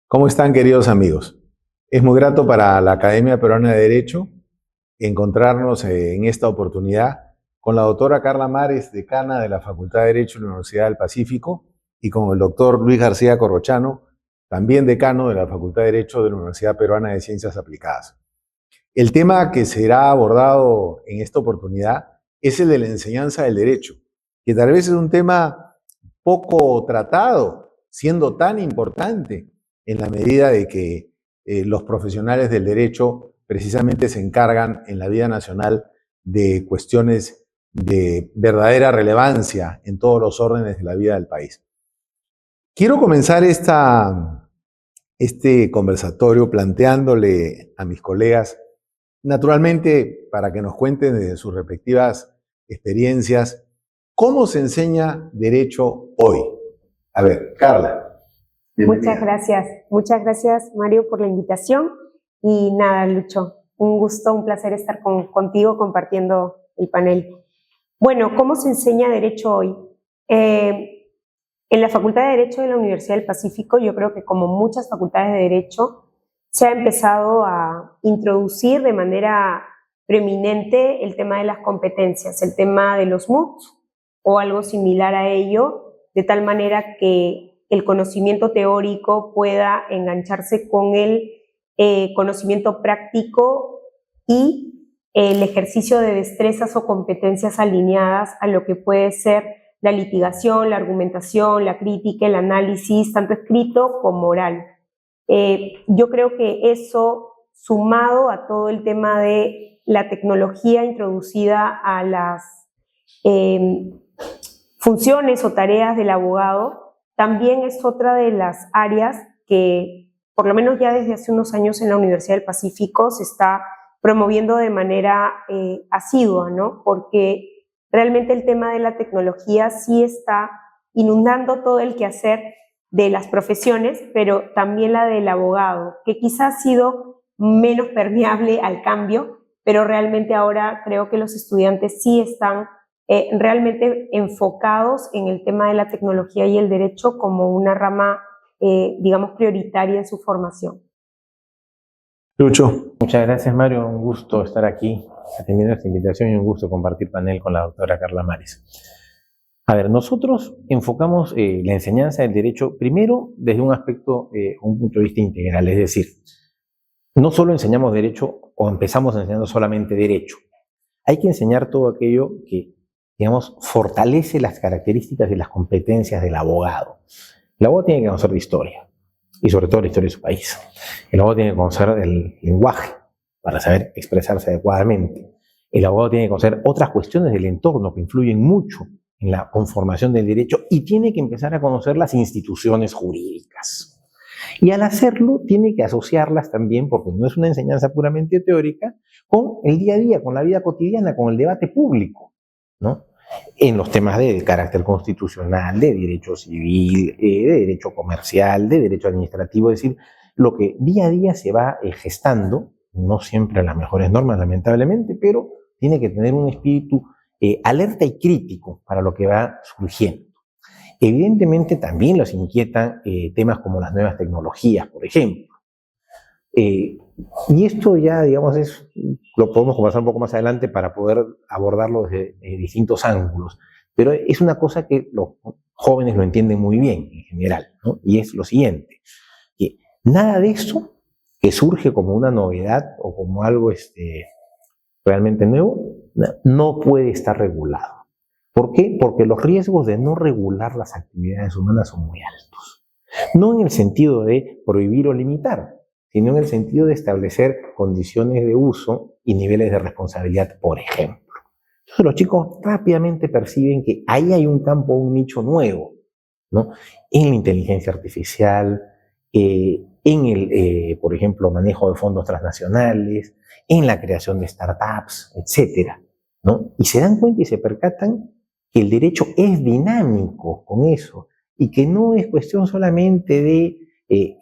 ¿Cómo están, queridos amigos? Es muy grato para la Academia Peruana de Derecho encontrarnos en esta oportunidad con la doctora Carla Mares, decana de la Facultad de Derecho de la Universidad del Pacífico, y con el doctor Luis García Corrochano, también decano de la Facultad de Derecho de la Universidad Peruana de Ciencias Aplicadas. El tema que será abordado en esta oportunidad es el de la enseñanza del derecho, que tal vez es un tema poco tratado, siendo tan importante en la medida de que los profesionales del derecho precisamente se encargan en la vida nacional de cuestiones de verdadera relevancia en todos los órdenes de la vida del país. Quiero comenzar este conversatorio planteándole a mis colegas, naturalmente, para que nos cuenten desde sus respectivas experiencias, ¿cómo se enseña derecho hoy? A ver, Carla. Muchas gracias Mario por la invitación y nada, Lucho, un gusto, un placer estar contigo compartiendo el panel. Bueno, ¿cómo se enseña derecho hoy? En la Facultad de Derecho de la Universidad del Pacífico, yo creo que como muchas facultades de Derecho, se ha empezado a introducir de manera preeminente el tema de las competencias, el tema de los MOOCs o algo similar a ello, de tal manera que el conocimiento teórico pueda engancharse con el conocimiento práctico y el ejercicio de destrezas o competencias alineadas a lo que puede ser la litigación, la argumentación, la crítica, el análisis, tanto escrito como oral. Yo creo que eso, sumado a todo el tema de la tecnología introducida a las funciones o tareas del abogado, también es otra de las áreas que, por lo menos ya desde hace unos años en la Universidad del Pacífico, se está promoviendo de manera asidua, ¿no? Porque realmente el tema de la tecnología sí está inundando todo el quehacer de las profesiones, pero también la del abogado, que quizás ha sido menos permeable al cambio, pero realmente ahora creo que los estudiantes sí están realmente enfocados en el tema de la tecnología y el derecho como una rama, digamos, prioritaria en su formación. Lucho. Muchas gracias, Mario. Un gusto estar aquí atendiendo esta invitación y un gusto compartir panel con la doctora Carla Mares. A ver, nosotros enfocamos la enseñanza del derecho primero desde un aspecto, un punto de vista integral, es decir, no solo enseñamos derecho o empezamos enseñando solamente derecho. Hay que enseñar todo aquello que, digamos, fortalece las características y las competencias del abogado. El abogado tiene que conocer de historia, y sobre todo la historia de su país. El abogado tiene que conocer el lenguaje para saber expresarse adecuadamente. El abogado tiene que conocer otras cuestiones del entorno que influyen mucho en la conformación del derecho y tiene que empezar a conocer las instituciones jurídicas. Y al hacerlo, tiene que asociarlas también, porque no es una enseñanza puramente teórica, con el día a día, con la vida cotidiana, con el debate público, ¿no? En los temas de carácter constitucional, de derecho civil, de derecho comercial, de derecho administrativo, es decir, lo que día a día se va gestando, no siempre las mejores normas, lamentablemente, pero tiene que tener un espíritu alerta y crítico para lo que va surgiendo. Evidentemente también los inquietan temas como las nuevas tecnologías, por ejemplo. Y esto ya, digamos, lo podemos conversar un poco más adelante para poder abordarlo desde distintos ángulos. Pero es una cosa que los jóvenes lo entienden muy bien en general, ¿no? Y es lo siguiente, que nada de eso que surge como una novedad o como algo realmente nuevo, no puede estar regulado. ¿Por qué? Porque los riesgos de no regular las actividades humanas son muy altos. No en el sentido de prohibir o limitar, sino en el sentido de establecer condiciones de uso y niveles de responsabilidad, por ejemplo. Entonces los chicos rápidamente perciben que ahí hay un campo, un nicho nuevo, ¿no? En la inteligencia artificial, en el, por ejemplo, manejo de fondos transnacionales, en la creación de startups, etcétera, ¿no? Y se dan cuenta y se percatan que el derecho es dinámico con eso y que no es cuestión solamente de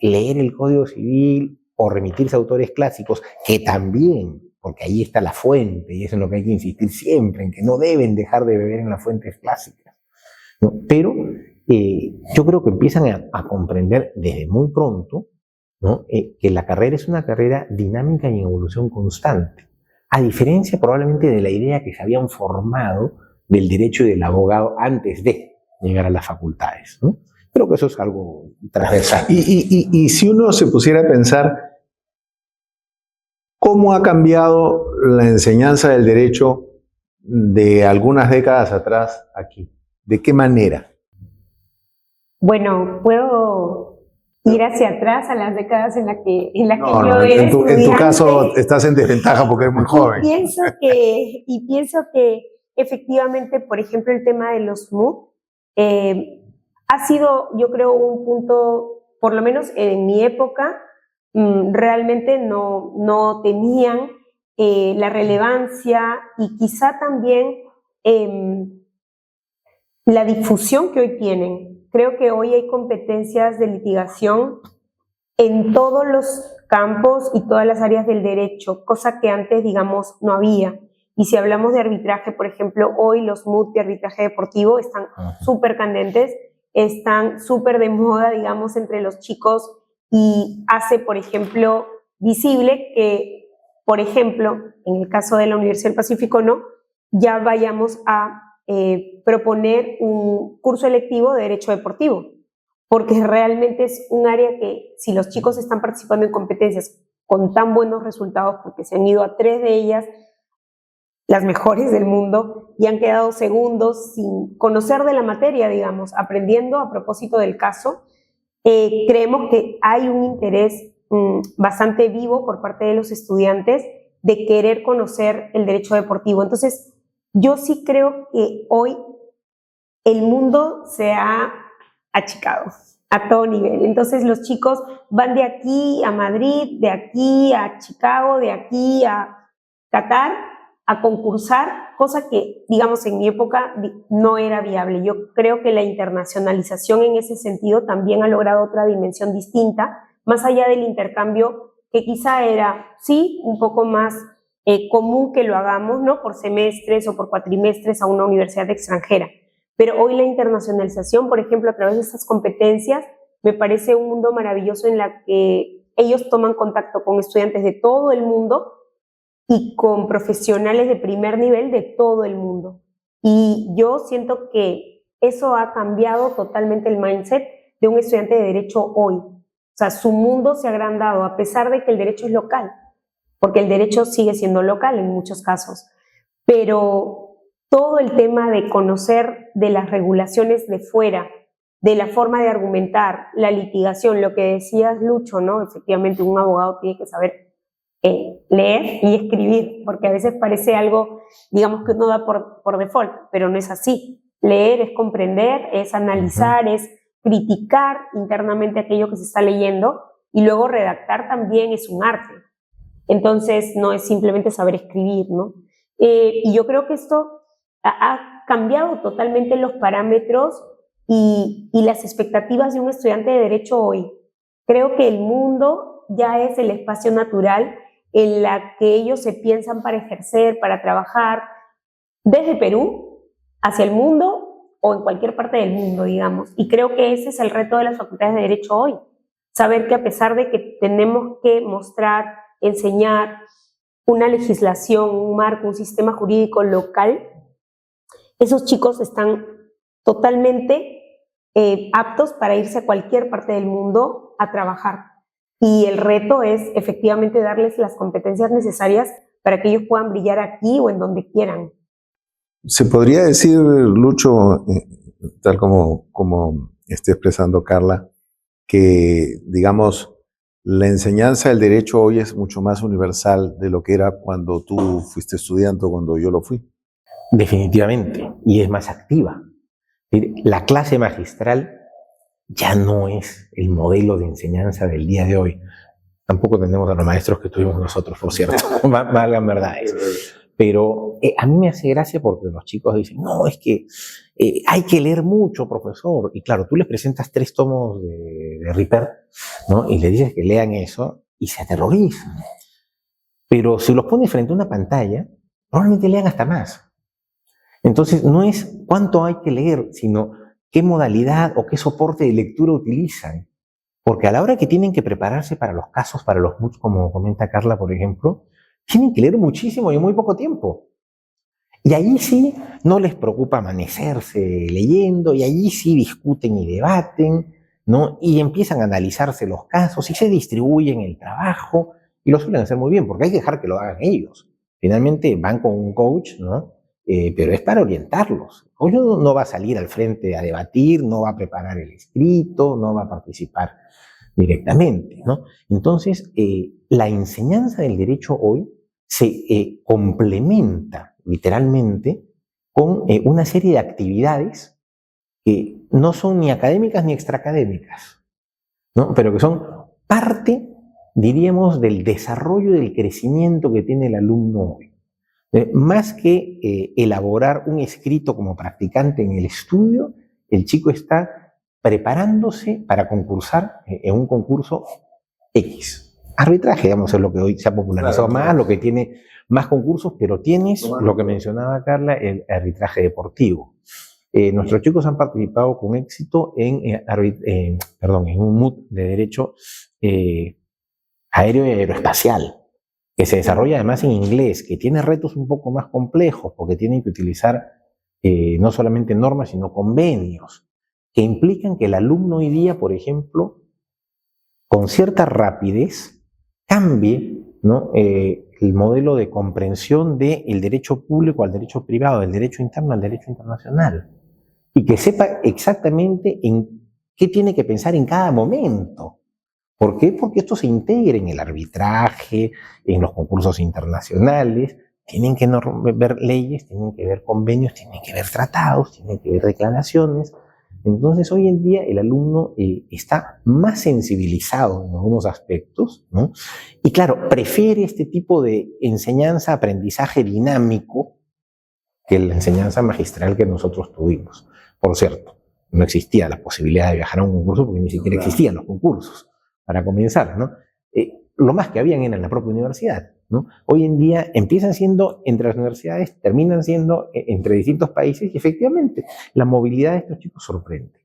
leer el Código Civil o remitirse a autores clásicos, que también, porque ahí está la fuente y eso es en lo que hay que insistir siempre, en que no deben dejar de beber en las fuentes clásicas, ¿no? Pero yo creo que empiezan a comprender desde muy pronto ¿no? Que la carrera es una carrera dinámica y en evolución constante, a diferencia probablemente de la idea que se habían formado del derecho y del abogado antes de llegar a las facultades, ¿no? Creo que eso es algo transversal. Y si uno se pusiera a pensar, ¿cómo ha cambiado la enseñanza del derecho de algunas décadas atrás aquí? ¿De qué manera? Bueno, puedo ir hacia atrás a las décadas en las que yo No, era en tu estudiante. caso estás en desventaja porque eres muy joven. Pienso que efectivamente, por ejemplo, el tema de los MOOC ha sido, yo creo, un punto, por lo menos en mi época, realmente no tenían la relevancia y quizá también la difusión que hoy tienen. Creo que hoy hay competencias de litigación en todos los campos y todas las áreas del derecho, cosa que antes, digamos, no había. Y si hablamos de arbitraje, por ejemplo, hoy los MOOC de arbitraje deportivo están súper candentes, están súper de moda, digamos, entre los chicos y hace, por ejemplo, visible que, por ejemplo, en el caso de la Universidad del Pacífico, no, ya vayamos a proponer un curso electivo de derecho deportivo, porque realmente es un área que si los chicos están participando en competencias con tan buenos resultados, porque se han ido a 3 de ellas, las mejores del mundo, y han quedado segundos sin conocer de la materia, digamos, aprendiendo a propósito del caso, creemos que hay un interés bastante vivo por parte de los estudiantes de querer conocer el derecho deportivo. Entonces, yo sí creo que hoy el mundo se ha achicado a todo nivel. Entonces los chicos van de aquí a Madrid, de aquí a Chicago, de aquí a Qatar a concursar, cosa que, digamos, en mi época no era viable. Yo creo que la internacionalización en ese sentido también ha logrado otra dimensión distinta, más allá del intercambio que quizá era, sí, un poco más común que lo hagamos, ¿no? Por semestres o por cuatrimestres a una universidad extranjera. Pero hoy la internacionalización, por ejemplo, a través de estas competencias, me parece un mundo maravilloso en la que ellos toman contacto con estudiantes de todo el mundo y con profesionales de primer nivel de todo el mundo. Y yo siento que eso ha cambiado totalmente el mindset de un estudiante de derecho hoy. O sea, su mundo se ha agrandado, a pesar de que el derecho es local, porque el derecho sigue siendo local en muchos casos. Pero todo el tema de conocer de las regulaciones de fuera, de la forma de argumentar, la litigación, lo que decías, Lucho, ¿no? Efectivamente, un abogado tiene que saber leer y escribir, porque a veces parece algo, digamos, que uno da por default, pero no es así. Leer es comprender, es analizar, es criticar internamente aquello que se está leyendo, y luego redactar también es un arte. Entonces, no es simplemente saber escribir, ¿no? Y yo creo que esto ha cambiado totalmente los parámetros y las expectativas de un estudiante de derecho hoy. Creo que el mundo ya es el espacio natural en la que ellos se piensan para ejercer, para trabajar, desde Perú hacia el mundo o en cualquier parte del mundo, digamos. Y creo que ese es el reto de las facultades de Derecho hoy. Saber que a pesar de que tenemos que mostrar, enseñar una legislación, un marco, un sistema jurídico local, esos chicos están totalmente aptos para irse a cualquier parte del mundo a trabajar. Y el reto es efectivamente darles las competencias necesarias para que ellos puedan brillar aquí o en donde quieran. Se podría decir, Lucho, tal como está expresando Carla, que, digamos, la enseñanza del derecho hoy es mucho más universal de lo que era cuando tú fuiste estudiante o cuando yo lo fui. Definitivamente, y es más activa. La clase magistral ya no es el modelo de enseñanza del día de hoy. Tampoco tenemos a los maestros que tuvimos nosotros, por cierto, valgan verdades. Pero a mí me hace gracia porque los chicos dicen, no, es que hay que leer mucho, profesor. Y claro, tú les presentas 3 tomos de Ripert, ¿no? Y le dices que lean eso y se aterrorizan. Pero si los pones frente a una pantalla, probablemente lean hasta más. Entonces, no es cuánto hay que leer, sino qué modalidad o qué soporte de lectura utilizan. Porque a la hora que tienen que prepararse para los casos, para los MUTs, como comenta Carla, por ejemplo, tienen que leer muchísimo y en muy poco tiempo. Y allí sí no les preocupa amanecerse leyendo, y allí sí discuten y debaten, ¿no? Y empiezan a analizarse los casos y se distribuyen el trabajo, y lo suelen hacer muy bien, porque hay que dejar que lo hagan ellos. Finalmente van con un coach, ¿no? Pero es para orientarlos. El coach no va a salir al frente a debatir, no va a preparar el escrito, no va a participar directamente, ¿no? Entonces, la enseñanza del derecho hoy se complementa literalmente con una serie de actividades que no son ni académicas ni extraacadémicas, ¿no? Pero que son parte, diríamos, del desarrollo y del crecimiento que tiene el alumno hoy. Más que elaborar un escrito como practicante en el estudio, el chico está preparándose para concursar en un concurso X. Arbitraje, digamos, es lo que hoy se ha popularizado más, lo que tiene más concursos, pero tienes lo que mencionaba Carla, el arbitraje deportivo. Nuestros chicos han participado con éxito en un MUT de Derecho Aéreo y Aeroespacial, que se desarrolla además en inglés, que tiene retos un poco más complejos, porque tienen que utilizar no solamente normas, sino convenios, que implican que el alumno hoy día, por ejemplo, con cierta rapidez, cambie, ¿no? El modelo de comprensión del derecho público al derecho privado, del derecho interno al derecho internacional, y que sepa exactamente en qué tiene que pensar en cada momento. ¿Por qué? Porque esto se integra en el arbitraje, en los concursos internacionales, tienen que ver leyes, tienen que ver convenios, tienen que ver tratados, tienen que ver declaraciones. Entonces, hoy en día el alumno está más sensibilizado en algunos aspectos, ¿no? Y claro, prefiere este tipo de enseñanza, aprendizaje dinámico que la enseñanza magistral que nosotros tuvimos. Por cierto, no existía la posibilidad de viajar a un concurso porque ni siquiera existían los concursos, para comenzar, ¿no? Lo más que habían era en la propia universidad, ¿no? Hoy en día empiezan siendo entre las universidades, terminan siendo entre distintos países, y efectivamente la movilidad de estos chicos sorprende,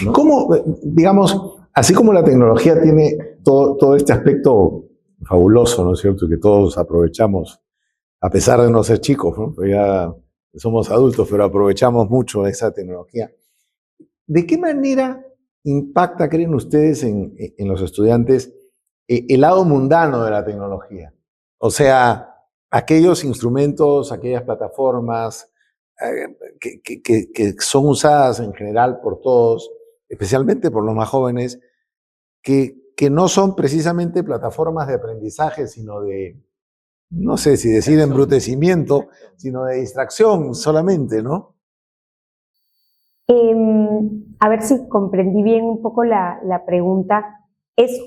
¿no? ¿Cómo, digamos, así como la tecnología tiene todo este aspecto fabuloso, ¿no es cierto?, que todos aprovechamos, a pesar de no ser chicos, ¿no? Pues ya somos adultos, pero aprovechamos mucho esa tecnología. ¿De qué manera impacta, creen ustedes, en los estudiantes el lado mundano de la tecnología? O sea, aquellos instrumentos, aquellas plataformas que son usadas en general por todos, especialmente por los más jóvenes, que no son precisamente plataformas de aprendizaje, sino de, no sé si decir embrutecimiento, sino de distracción solamente, ¿no? A ver si comprendí bien un poco la pregunta. Es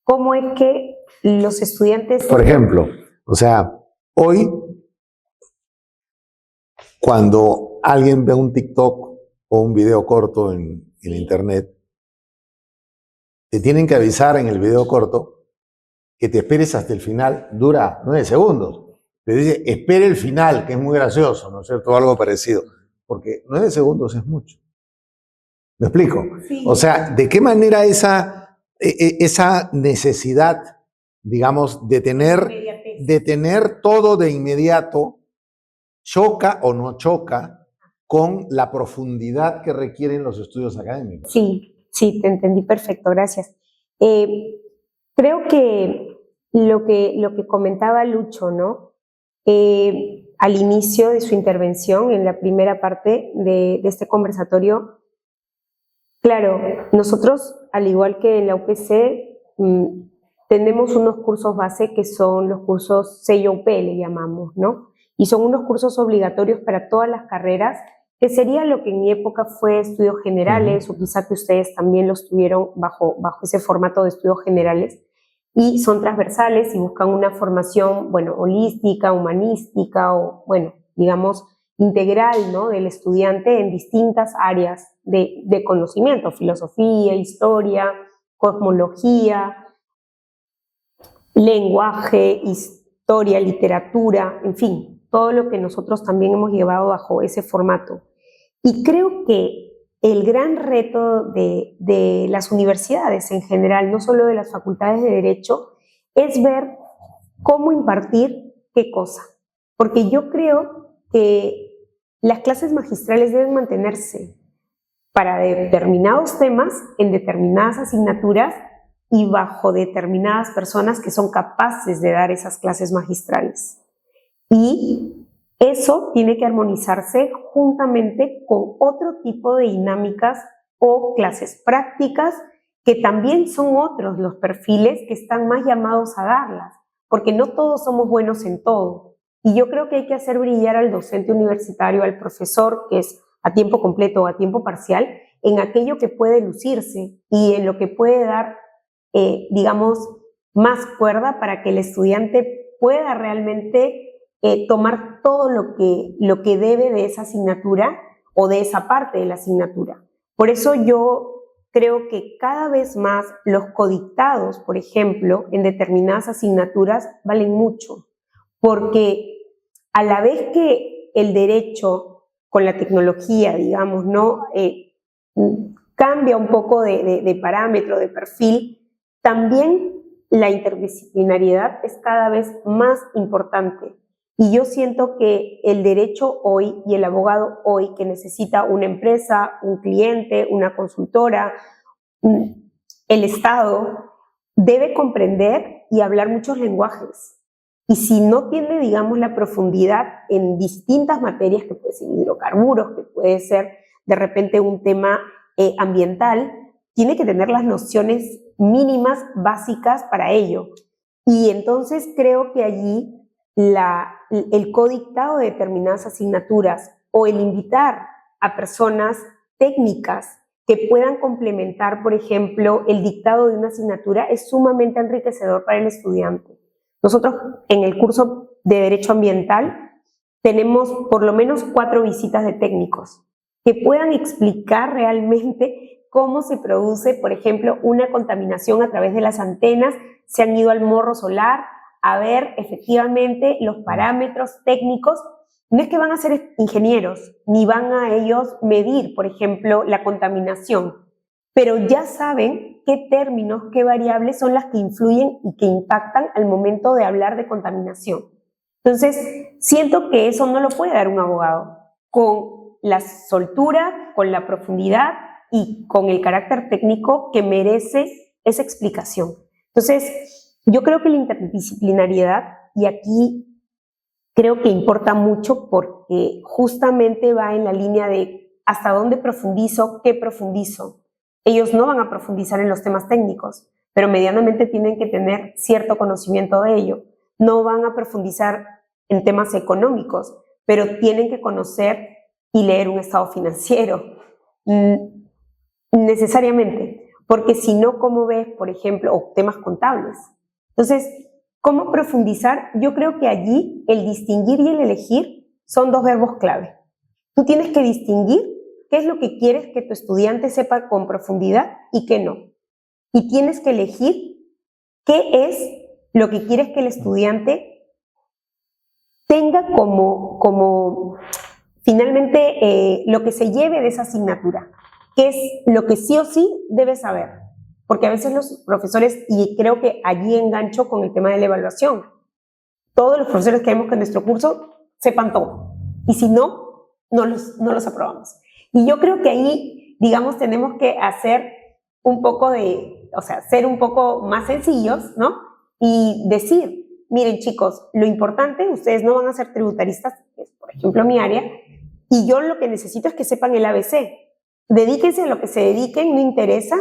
cómo es que los estudiantes... Por ejemplo, o sea, hoy, cuando alguien ve un TikTok o un video corto en internet, te tienen que avisar en el video corto que te esperes hasta el final, dura 9 segundos. Te dice, espere el final, que es muy gracioso, ¿no es cierto? O algo parecido. Porque 9 segundos es mucho. ¿Me explico? Sí. O sea, ¿de qué manera esa necesidad, digamos, de tener todo de inmediato, choca o no choca con la profundidad que requieren los estudios académicos? Sí, te entendí perfecto, gracias. Creo que lo que comentaba Lucho, ¿no? Al inicio de su intervención, en la primera parte de este conversatorio, claro, nosotros, al igual que en la UPC, tenemos unos cursos base que son los cursos CIOP, le llamamos, ¿no? Y son unos cursos obligatorios para todas las carreras, que sería lo que en mi época fue estudios generales, o quizá que ustedes también los tuvieron bajo ese formato de estudios generales, y son transversales y buscan una formación, bueno, holística, humanística, o, bueno, digamos, integral, ¿no?, del estudiante en distintas áreas de conocimiento: filosofía, historia, cosmología, lenguaje, historia, literatura, en fin, todo lo que nosotros también hemos llevado bajo ese formato. Y creo que el gran reto de las universidades en general, no solo de las facultades de Derecho, es ver cómo impartir qué cosa. Porque yo creo que las clases magistrales deben mantenerse para determinados temas, en determinadas asignaturas y bajo determinadas personas que son capaces de dar esas clases magistrales. Y eso tiene que armonizarse juntamente con otro tipo de dinámicas o clases prácticas que también son otros los perfiles que están más llamados a darlas, porque no todos somos buenos en todo. Y yo creo que hay que hacer brillar al docente universitario, al profesor que es a tiempo completo o a tiempo parcial, en aquello que puede lucirse y en lo que puede dar, digamos, más cuerda para que el estudiante pueda realmente tomar todo lo que debe de esa asignatura o de esa parte de la asignatura. Por eso yo creo que cada vez más los codictados, por ejemplo, en determinadas asignaturas valen mucho, porque a la vez que el derecho con la tecnología, digamos, ¿no? Cambia un poco de parámetro, de perfil, también la interdisciplinariedad es cada vez más importante. Y yo siento que el derecho hoy y el abogado hoy que necesita una empresa, un cliente, una consultora, el Estado, debe comprender y hablar muchos lenguajes. Y si no tiene, digamos, la profundidad en distintas materias, que puede ser hidrocarburos, que puede ser de repente un tema ambiental, tiene que tener las nociones mínimas, básicas para ello. Y entonces creo que allí el codictado de determinadas asignaturas o el invitar a personas técnicas que puedan complementar, por ejemplo, el dictado de una asignatura es sumamente enriquecedor para el estudiante. Nosotros en el curso de Derecho Ambiental tenemos por lo menos 4 visitas de técnicos que puedan explicar realmente cómo se produce, por ejemplo, una contaminación a través de las antenas. Se han ido al morro solar a ver efectivamente los parámetros técnicos. No es que van a ser ingenieros, ni van a ellos medir, por ejemplo, la contaminación, pero ya saben qué términos, qué variables son las que influyen y que impactan al momento de hablar de contaminación. Entonces, siento que eso no lo puede dar un abogado, con la soltura, con la profundidad y con el carácter técnico que merece esa explicación. Entonces, yo creo que la interdisciplinariedad, y aquí creo que importa mucho porque justamente va en la línea de hasta dónde profundizo, qué profundizo. Ellos no van a profundizar en los temas técnicos, pero medianamente tienen que tener cierto conocimiento de ello. No van a profundizar en temas económicos, pero tienen que conocer y leer un estado financiero, necesariamente, porque si no, ¿cómo ves, por ejemplo, o temas contables? Entonces, ¿cómo profundizar? Yo creo que allí el distinguir y el elegir son 2 verbos clave. Tú tienes que distinguir qué es lo que quieres que tu estudiante sepa con profundidad y qué no. Y tienes que elegir qué es lo que quieres que el estudiante tenga como finalmente lo que se lleve de esa asignatura, qué es lo que sí o sí debe saber. Porque a veces los profesores, y creo que allí engancho con el tema de la evaluación, todos los profesores queremos que en nuestro curso sepan todo, y si no, no los aprobamos. Y yo creo que ahí, digamos, tenemos que hacer un poco ser un poco más sencillos, ¿no? Y decir, miren chicos, lo importante, ustedes no van a ser tributaristas, que es por ejemplo mi área, y yo lo que necesito es que sepan el ABC. Dedíquense a lo que se dediquen, no interesa,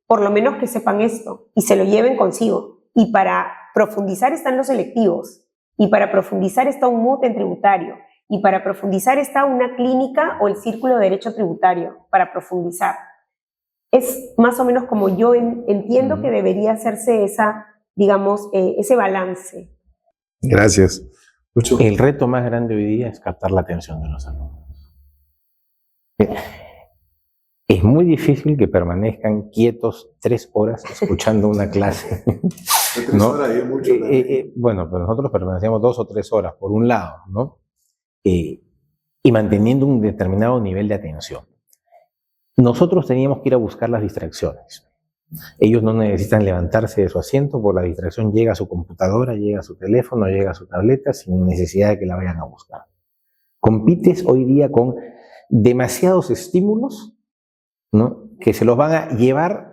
por lo menos que sepan esto y se lo lleven consigo. Y para profundizar están los selectivos, y para profundizar está un MUT en tributario, y para profundizar está una clínica o el Círculo de Derecho Tributario, para profundizar. Es más o menos como yo entiendo que debería hacerse ese balance. Gracias. Lucho. El reto más grande hoy día es captar la atención de los alumnos. Es muy difícil que permanezcan quietos 3 horas escuchando una clase. 3 horas es mucho. Bueno, pero nosotros permanecíamos 2 o 3 horas, por un lado, ¿no? Y manteniendo un determinado nivel de atención. nosotros teníamos que ir a buscar las distracciones. Ellos no necesitan levantarse de su asiento, por la distracción llega a su computadora, llega a su teléfono, llega a su tableta, sin necesidad de que la vayan a buscar. Compites hoy día con demasiados estímulos, ¿no?, que se los van a llevar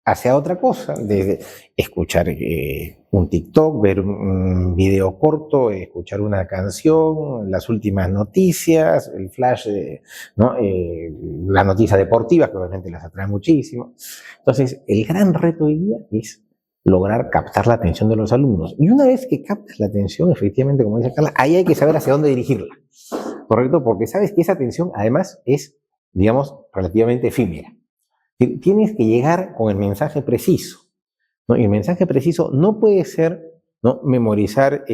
hacia otra cosa, desde escuchar un TikTok, ver un video corto, escuchar una canción, las últimas noticias, el flash, ¿no?, las noticias deportivas, que obviamente las atrae muchísimo. Entonces, el gran reto hoy día es lograr captar la atención de los alumnos. Y una vez que captas la atención, efectivamente, como dice Carla, ahí hay que saber hacia dónde dirigirla, ¿correcto? Porque sabes que esa atención, además, es, digamos, relativamente efímera. Tienes que llegar con el mensaje preciso, ¿no? Y el mensaje preciso no puede ser, ¿no?, memorizar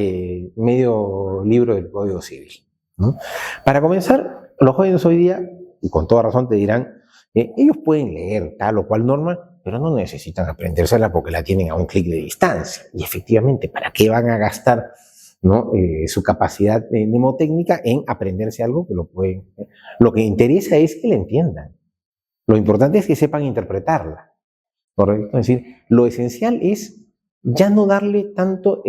medio libro del Código Civil, ¿no? Para comenzar, los jóvenes hoy día, y con toda razón te dirán, ellos pueden leer tal o cual norma, pero no necesitan aprendérsela porque la tienen a un clic de distancia. Y efectivamente, ¿para qué van a gastar, ¿no?, su capacidad mnemotécnica en aprenderse algo que lo pueden? Lo que interesa es que la entiendan. Lo importante es que sepan interpretarla, ¿correcto? Es decir, lo esencial es ya no darle tanto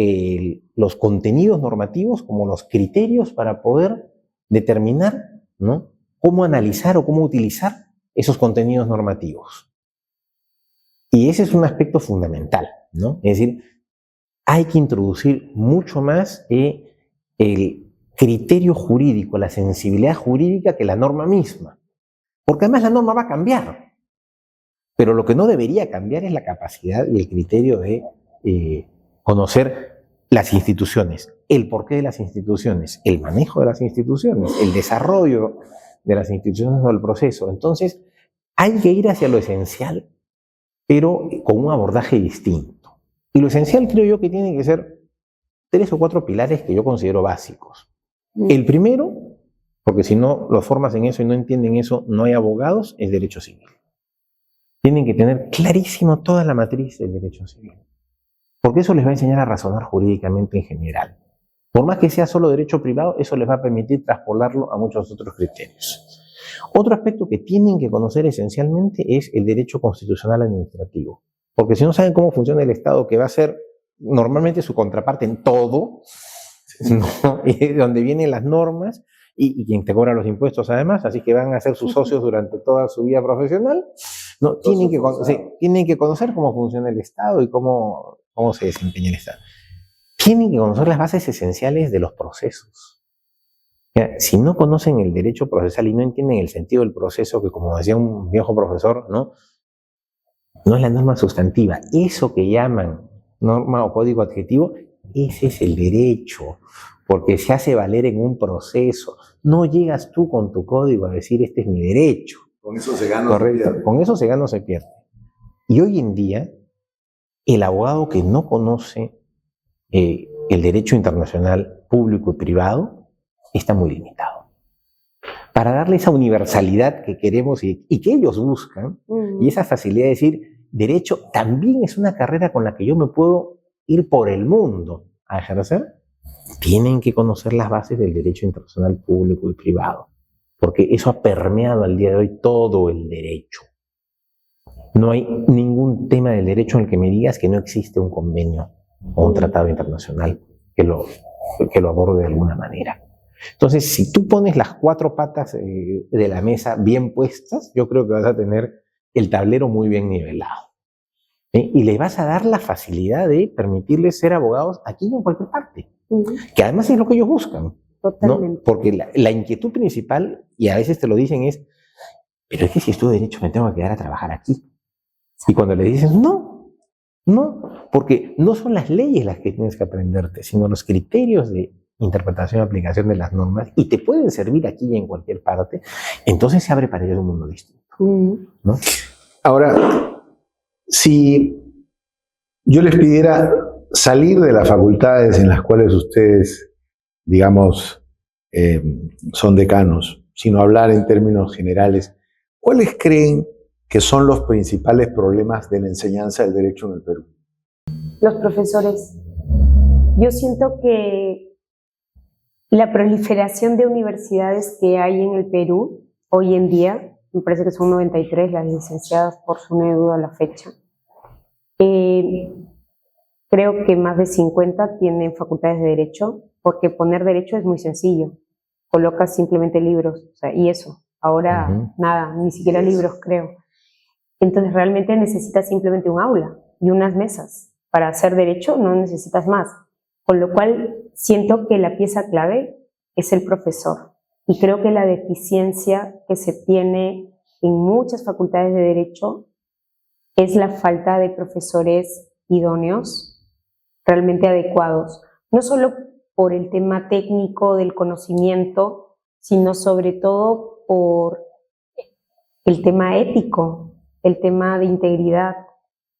los contenidos normativos como los criterios para poder determinar, ¿no?, cómo analizar o cómo utilizar esos contenidos normativos. Y ese es un aspecto fundamental, ¿no? Es decir, hay que introducir mucho más el criterio jurídico, la sensibilidad jurídica que la norma misma. Porque además la norma va a cambiar. Pero lo que no debería cambiar es la capacidad y el criterio de conocer las instituciones, el porqué de las instituciones, el manejo de las instituciones, el desarrollo de las instituciones o el proceso. Entonces, hay que ir hacia lo esencial, pero con un abordaje distinto. Y lo esencial creo yo que tienen que ser 3 o 4 pilares que yo considero básicos. El primero, porque si no los formas en eso y no entienden eso, no hay abogados, es derecho civil. Tienen que tener clarísimo toda la matriz del derecho civil, porque eso les va a enseñar a razonar jurídicamente en general. Por más que sea solo derecho privado, eso les va a permitir traspolarlo a muchos otros criterios. Otro aspecto que tienen que conocer esencialmente es el derecho constitucional administrativo, porque si no saben cómo funciona el Estado, que va a ser normalmente su contraparte en todo, ¿no?, y donde vienen las normas, y quien te cobra los impuestos además, así que van a ser sus socios durante toda su vida profesional, ¿no? Tienen que conocer cómo funciona el Estado y cómo se desempeña el Estado. Tienen que conocer las bases esenciales de los procesos. Mira, si no conocen el derecho procesal y no entienden el sentido del proceso, que como decía un viejo profesor, no es la norma sustantiva, eso que llaman norma o código adjetivo, ese es el derecho, porque se hace valer en un proceso. No llegas tú con tu código a decir, este es mi derecho. Con eso se gana. Correcto, con eso se gana o se pierde. Y hoy en día, el abogado que no conoce el derecho internacional público y privado está muy limitado. Para darle esa universalidad que queremos y que ellos buscan, y esa facilidad de decir, derecho también es una carrera con la que yo me puedo ir por el mundo a ejercer, tienen que conocer las bases del derecho internacional público y privado, porque eso ha permeado al día de hoy todo el derecho. No hay ningún tema del derecho en el que me digas que no existe un convenio o un tratado internacional que lo aborde de alguna manera. Entonces, si tú pones las 4 patas de la mesa bien puestas, yo creo que vas a tener el tablero muy bien nivelado. Y le vas a dar la facilidad de permitirles ser abogados aquí y en cualquier parte. Que además es lo que ellos buscan. Totalmente. ¿No? Porque la inquietud principal, y a veces te lo dicen, es, pero es que si estudio derecho me tengo que quedar a trabajar aquí. Y cuando le dices, no, porque no son las leyes las que tienes que aprenderte, sino los criterios de interpretación y aplicación de las normas, y te pueden servir aquí y en cualquier parte, entonces se abre para ellos un mundo distinto. ¿No? Ahora, si yo les pidiera salir de las facultades en las cuales ustedes, digamos, son decanos, sino hablar en términos generales, ¿cuáles creen que son los principales problemas de la enseñanza del derecho en el Perú? Los profesores. Yo siento que la proliferación de universidades que hay en el Perú hoy en día me parece que son 93 las licenciadas, por si no hay duda a la fecha. Creo que más de 50 tienen facultades de Derecho, porque poner Derecho es muy sencillo. Colocas simplemente libros, o sea, y eso. Ahora, nada, ni siquiera libros, creo. Entonces, realmente necesitas simplemente un aula y unas mesas. Para hacer Derecho no necesitas más. Con lo cual, siento que la pieza clave es el profesor. Y creo que la deficiencia que se tiene en muchas facultades de Derecho es la falta de profesores idóneos, realmente adecuados, no solo por el tema técnico del conocimiento, sino sobre todo por el tema ético, el tema de integridad.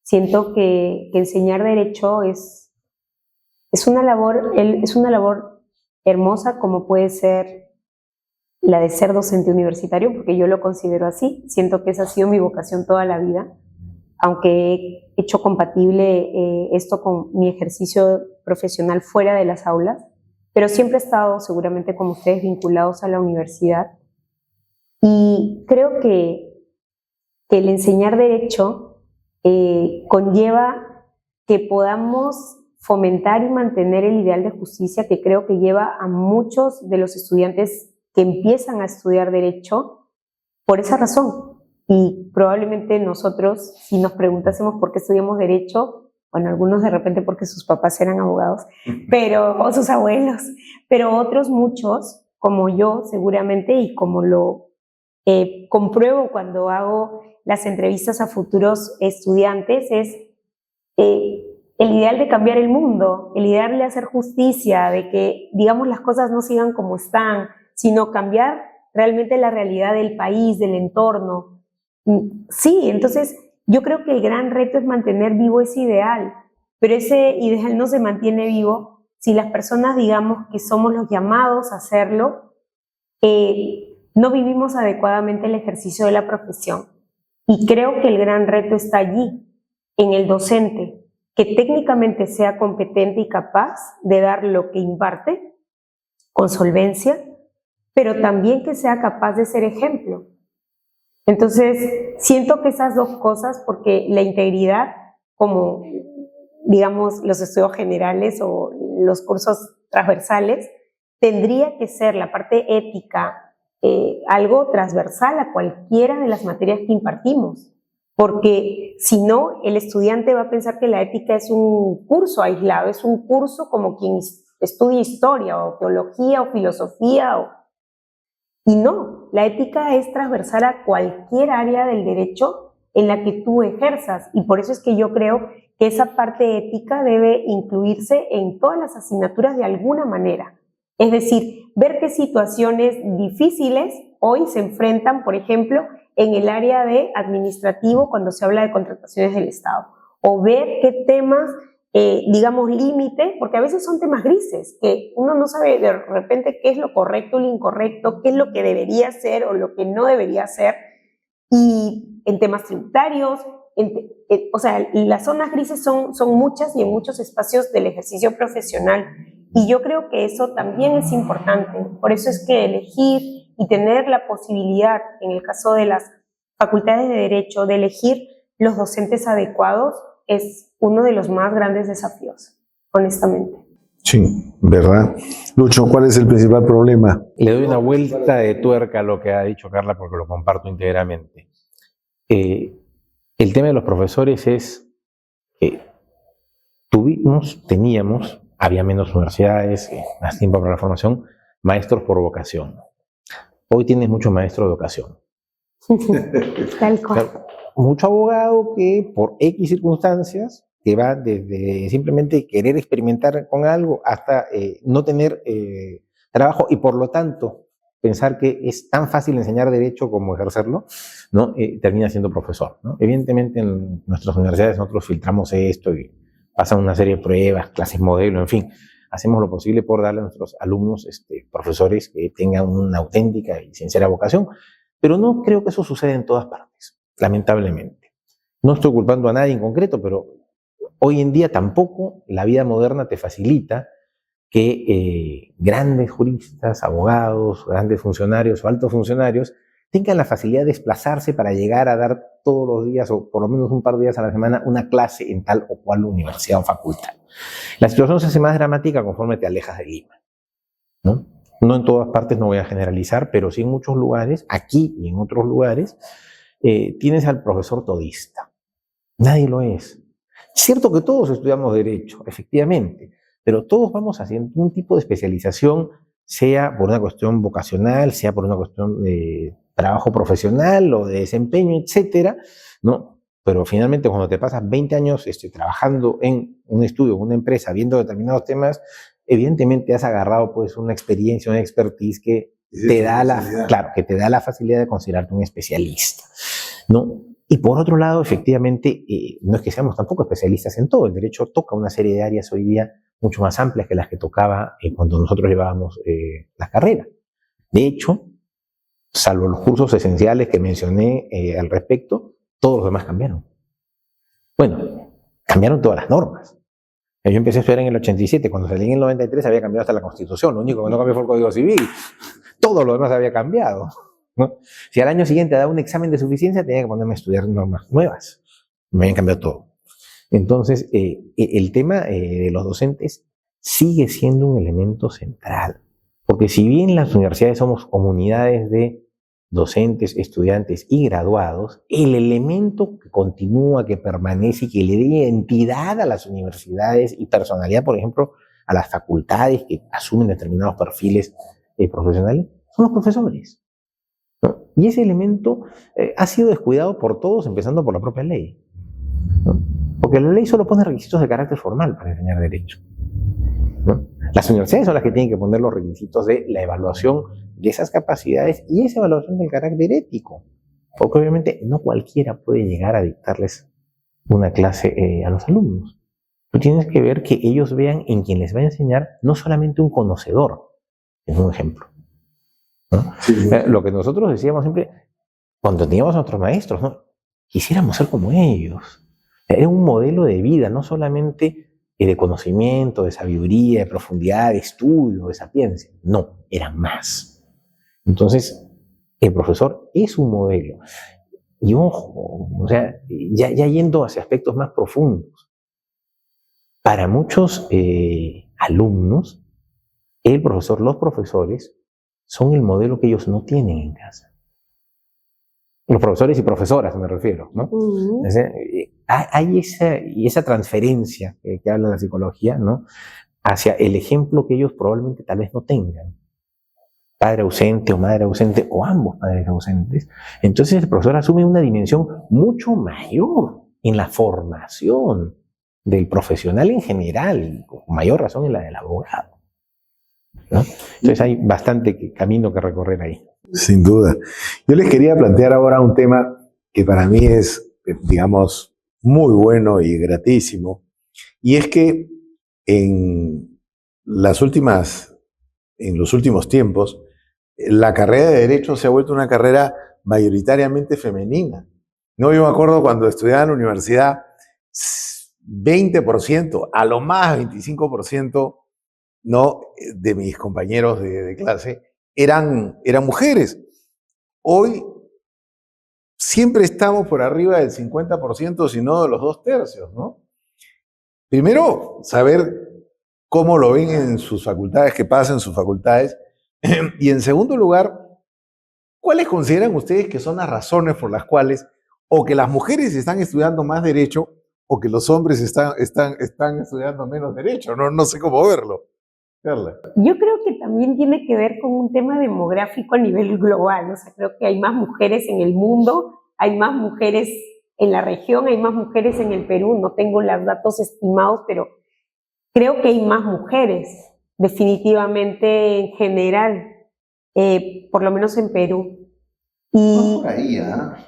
Siento que enseñar Derecho es una labor hermosa, como puede ser la de ser docente universitario, porque yo lo considero así. Siento que esa ha sido mi vocación toda la vida, aunque he hecho compatible esto con mi ejercicio profesional fuera de las aulas, pero siempre he estado, seguramente como ustedes, vinculados a la universidad. Y creo que el enseñar Derecho conlleva que podamos fomentar y mantener el ideal de justicia que creo que lleva a muchos de los estudiantes que empiezan a estudiar Derecho por esa razón. Y probablemente nosotros, si nos preguntásemos por qué estudiamos Derecho, bueno, algunos de repente porque sus papás eran abogados, o sus abuelos, pero otros muchos, como yo seguramente, y como lo compruebo cuando hago las entrevistas a futuros estudiantes, es el ideal de cambiar el mundo, el ideal de hacer justicia, de que, digamos, las cosas no sigan como están, sino cambiar realmente la realidad del país, del entorno. Sí, entonces yo creo que el gran reto es mantener vivo ese ideal, pero ese ideal no se mantiene vivo si las personas, digamos, que somos los llamados a hacerlo, no vivimos adecuadamente el ejercicio de la profesión. Y creo que el gran reto está allí, en el docente, que técnicamente sea competente y capaz de dar lo que imparte con solvencia, pero también que sea capaz de ser ejemplo. Entonces, siento que esas dos cosas, porque la integridad, como digamos los estudios generales o los cursos transversales, tendría que ser la parte ética, algo transversal a cualquiera de las materias que impartimos, porque si no, el estudiante va a pensar que la ética es un curso aislado, es un curso como quien estudia historia o teología o filosofía y no, la ética es transversal a cualquier área del derecho en la que tú ejerzas, y por eso es que yo creo que esa parte ética debe incluirse en todas las asignaturas de alguna manera. Es decir, ver qué situaciones difíciles hoy se enfrentan, por ejemplo, en el área de administrativo cuando se habla de contrataciones del Estado, o ver qué temas, digamos, límite, porque a veces son temas grises, que uno no sabe de repente qué es lo correcto o lo incorrecto, qué es lo que debería ser o lo que no debería ser, y en temas tributarios, o sea, las zonas grises son muchas y en muchos espacios del ejercicio profesional, y yo creo que eso también es importante. Por eso es que elegir y tener la posibilidad, en el caso de las facultades de Derecho, de elegir los docentes adecuados, es uno de los más grandes desafíos, honestamente. Sí, ¿verdad? Lucho, ¿cuál es el principal problema? Le doy una vuelta de tuerca a lo que ha dicho Carla porque lo comparto íntegramente. El tema de los profesores es que teníamos, había menos universidades, más tiempo para la formación, maestros por vocación. Hoy tienes muchos maestros de ocasión. Tal cual. Mucho abogado que por X circunstancias que va desde simplemente querer experimentar con algo hasta no tener trabajo y por lo tanto pensar que es tan fácil enseñar derecho como ejercerlo, ¿no? Termina siendo profesor, ¿no? Evidentemente en nuestras universidades nosotros filtramos esto y pasan una serie de pruebas, clases modelo, en fin, hacemos lo posible por darle a nuestros alumnos profesores que tengan una auténtica y sincera vocación, pero no creo que eso suceda en todas partes, lamentablemente. No estoy culpando a nadie en concreto, pero hoy en día tampoco la vida moderna te facilita que grandes juristas, abogados, grandes funcionarios o altos funcionarios tengan la facilidad de desplazarse para llegar a dar todos los días, o por lo menos un par de días a la semana, una clase en tal o cual universidad o facultad. La situación se hace más dramática conforme te alejas de Lima, ¿no? No en todas partes, no voy a generalizar, pero sí en muchos lugares, aquí y en otros lugares, tienes al profesor todista. Nadie lo es. Cierto que todos estudiamos Derecho, efectivamente, pero todos vamos haciendo un tipo de especialización, sea por una cuestión vocacional, sea por una cuestión de trabajo profesional o de desempeño, etcétera, ¿no? Pero finalmente cuando te pasas 20 años trabajando en un estudio, en una empresa, viendo determinados temas, evidentemente has agarrado pues una experiencia, una expertise que te da que te da la facilidad de considerarte un especialista, ¿no? Y por otro lado, efectivamente, no es que seamos tampoco especialistas en todo. El derecho toca una serie de áreas hoy día mucho más amplias que las que tocaba cuando nosotros llevábamos la carrera. De hecho, salvo los cursos esenciales que mencioné al respecto, todos los demás cambiaron. Bueno, cambiaron todas las normas. Yo empecé a estudiar en el 87, cuando salí en el 93 había cambiado hasta la Constitución, lo único que no cambió fue el Código Civil, todo lo demás había cambiado, ¿no? Si al año siguiente daba un examen de suficiencia, tenía que ponerme a estudiar normas nuevas, me habían cambiado todo. Entonces, el tema de los docentes sigue siendo un elemento central, porque si bien las universidades somos comunidades de docentes, estudiantes y graduados, el elemento que continúa, que permanece y que le dé identidad a las universidades y personalidad, por ejemplo, a las facultades que asumen determinados perfiles profesionales, son los profesores, ¿no? Y ese elemento ha sido descuidado por todos, empezando por la propia ley, ¿no? Porque la ley solo pone requisitos de carácter formal para enseñar derecho, ¿no? Las universidades son las que tienen que poner los requisitos de la evaluación de esas capacidades y esa evaluación del carácter ético, porque obviamente no cualquiera puede llegar a dictarles una clase a los alumnos. Tú tienes que ver que ellos vean en quien les va a enseñar no solamente un conocedor, sino un ejemplo, ¿no? Sí. Lo que nosotros decíamos siempre, cuando teníamos a nuestros maestros, ¿no? Quisiéramos ser como ellos. Era un modelo de vida, no solamente de conocimiento, de sabiduría, de profundidad, de estudio, de sapiencia. No, era más. Entonces, el profesor es un modelo. Y ojo, o sea, ya yendo hacia aspectos más profundos, para muchos alumnos, el profesor, los profesores, son el modelo que ellos no tienen en casa. Los profesores y profesoras, me refiero, ¿no? Uh-huh. Hay esa transferencia que habla la psicología, ¿no? Hacia el ejemplo que ellos probablemente tal vez no tengan. Padre ausente o madre ausente, o ambos padres ausentes. Entonces el profesor asume una dimensión mucho mayor en la formación del profesional en general, y con mayor razón en la del abogado, ¿no? Entonces hay bastante camino que recorrer ahí. Sin duda. Yo les quería plantear ahora un tema que para mí es, digamos, muy bueno y gratísimo, y es que en los últimos tiempos, la carrera de Derecho se ha vuelto una carrera mayoritariamente femenina. No, yo me acuerdo cuando estudiaba en la universidad, 20%, a lo más 25%, ¿no?, de mis compañeros de clase eran mujeres. Hoy siempre estamos por arriba del 50%, si no de los 2/3, ¿no? Primero, saber cómo lo ven en sus facultades, qué pasa en sus facultades. Y en segundo lugar, ¿cuáles consideran ustedes que son las razones por las cuales o que las mujeres están estudiando más derecho o que los hombres están estudiando menos derecho? No sé cómo verlo. Carla. Yo creo que también tiene que ver con un tema demográfico a nivel global. O sea, creo que hay más mujeres en el mundo, hay más mujeres en la región, hay más mujeres en el Perú. No tengo los datos estimados, pero creo que hay más mujeres, definitivamente en general, por lo menos en Perú. Y, por ahí, ¿eh?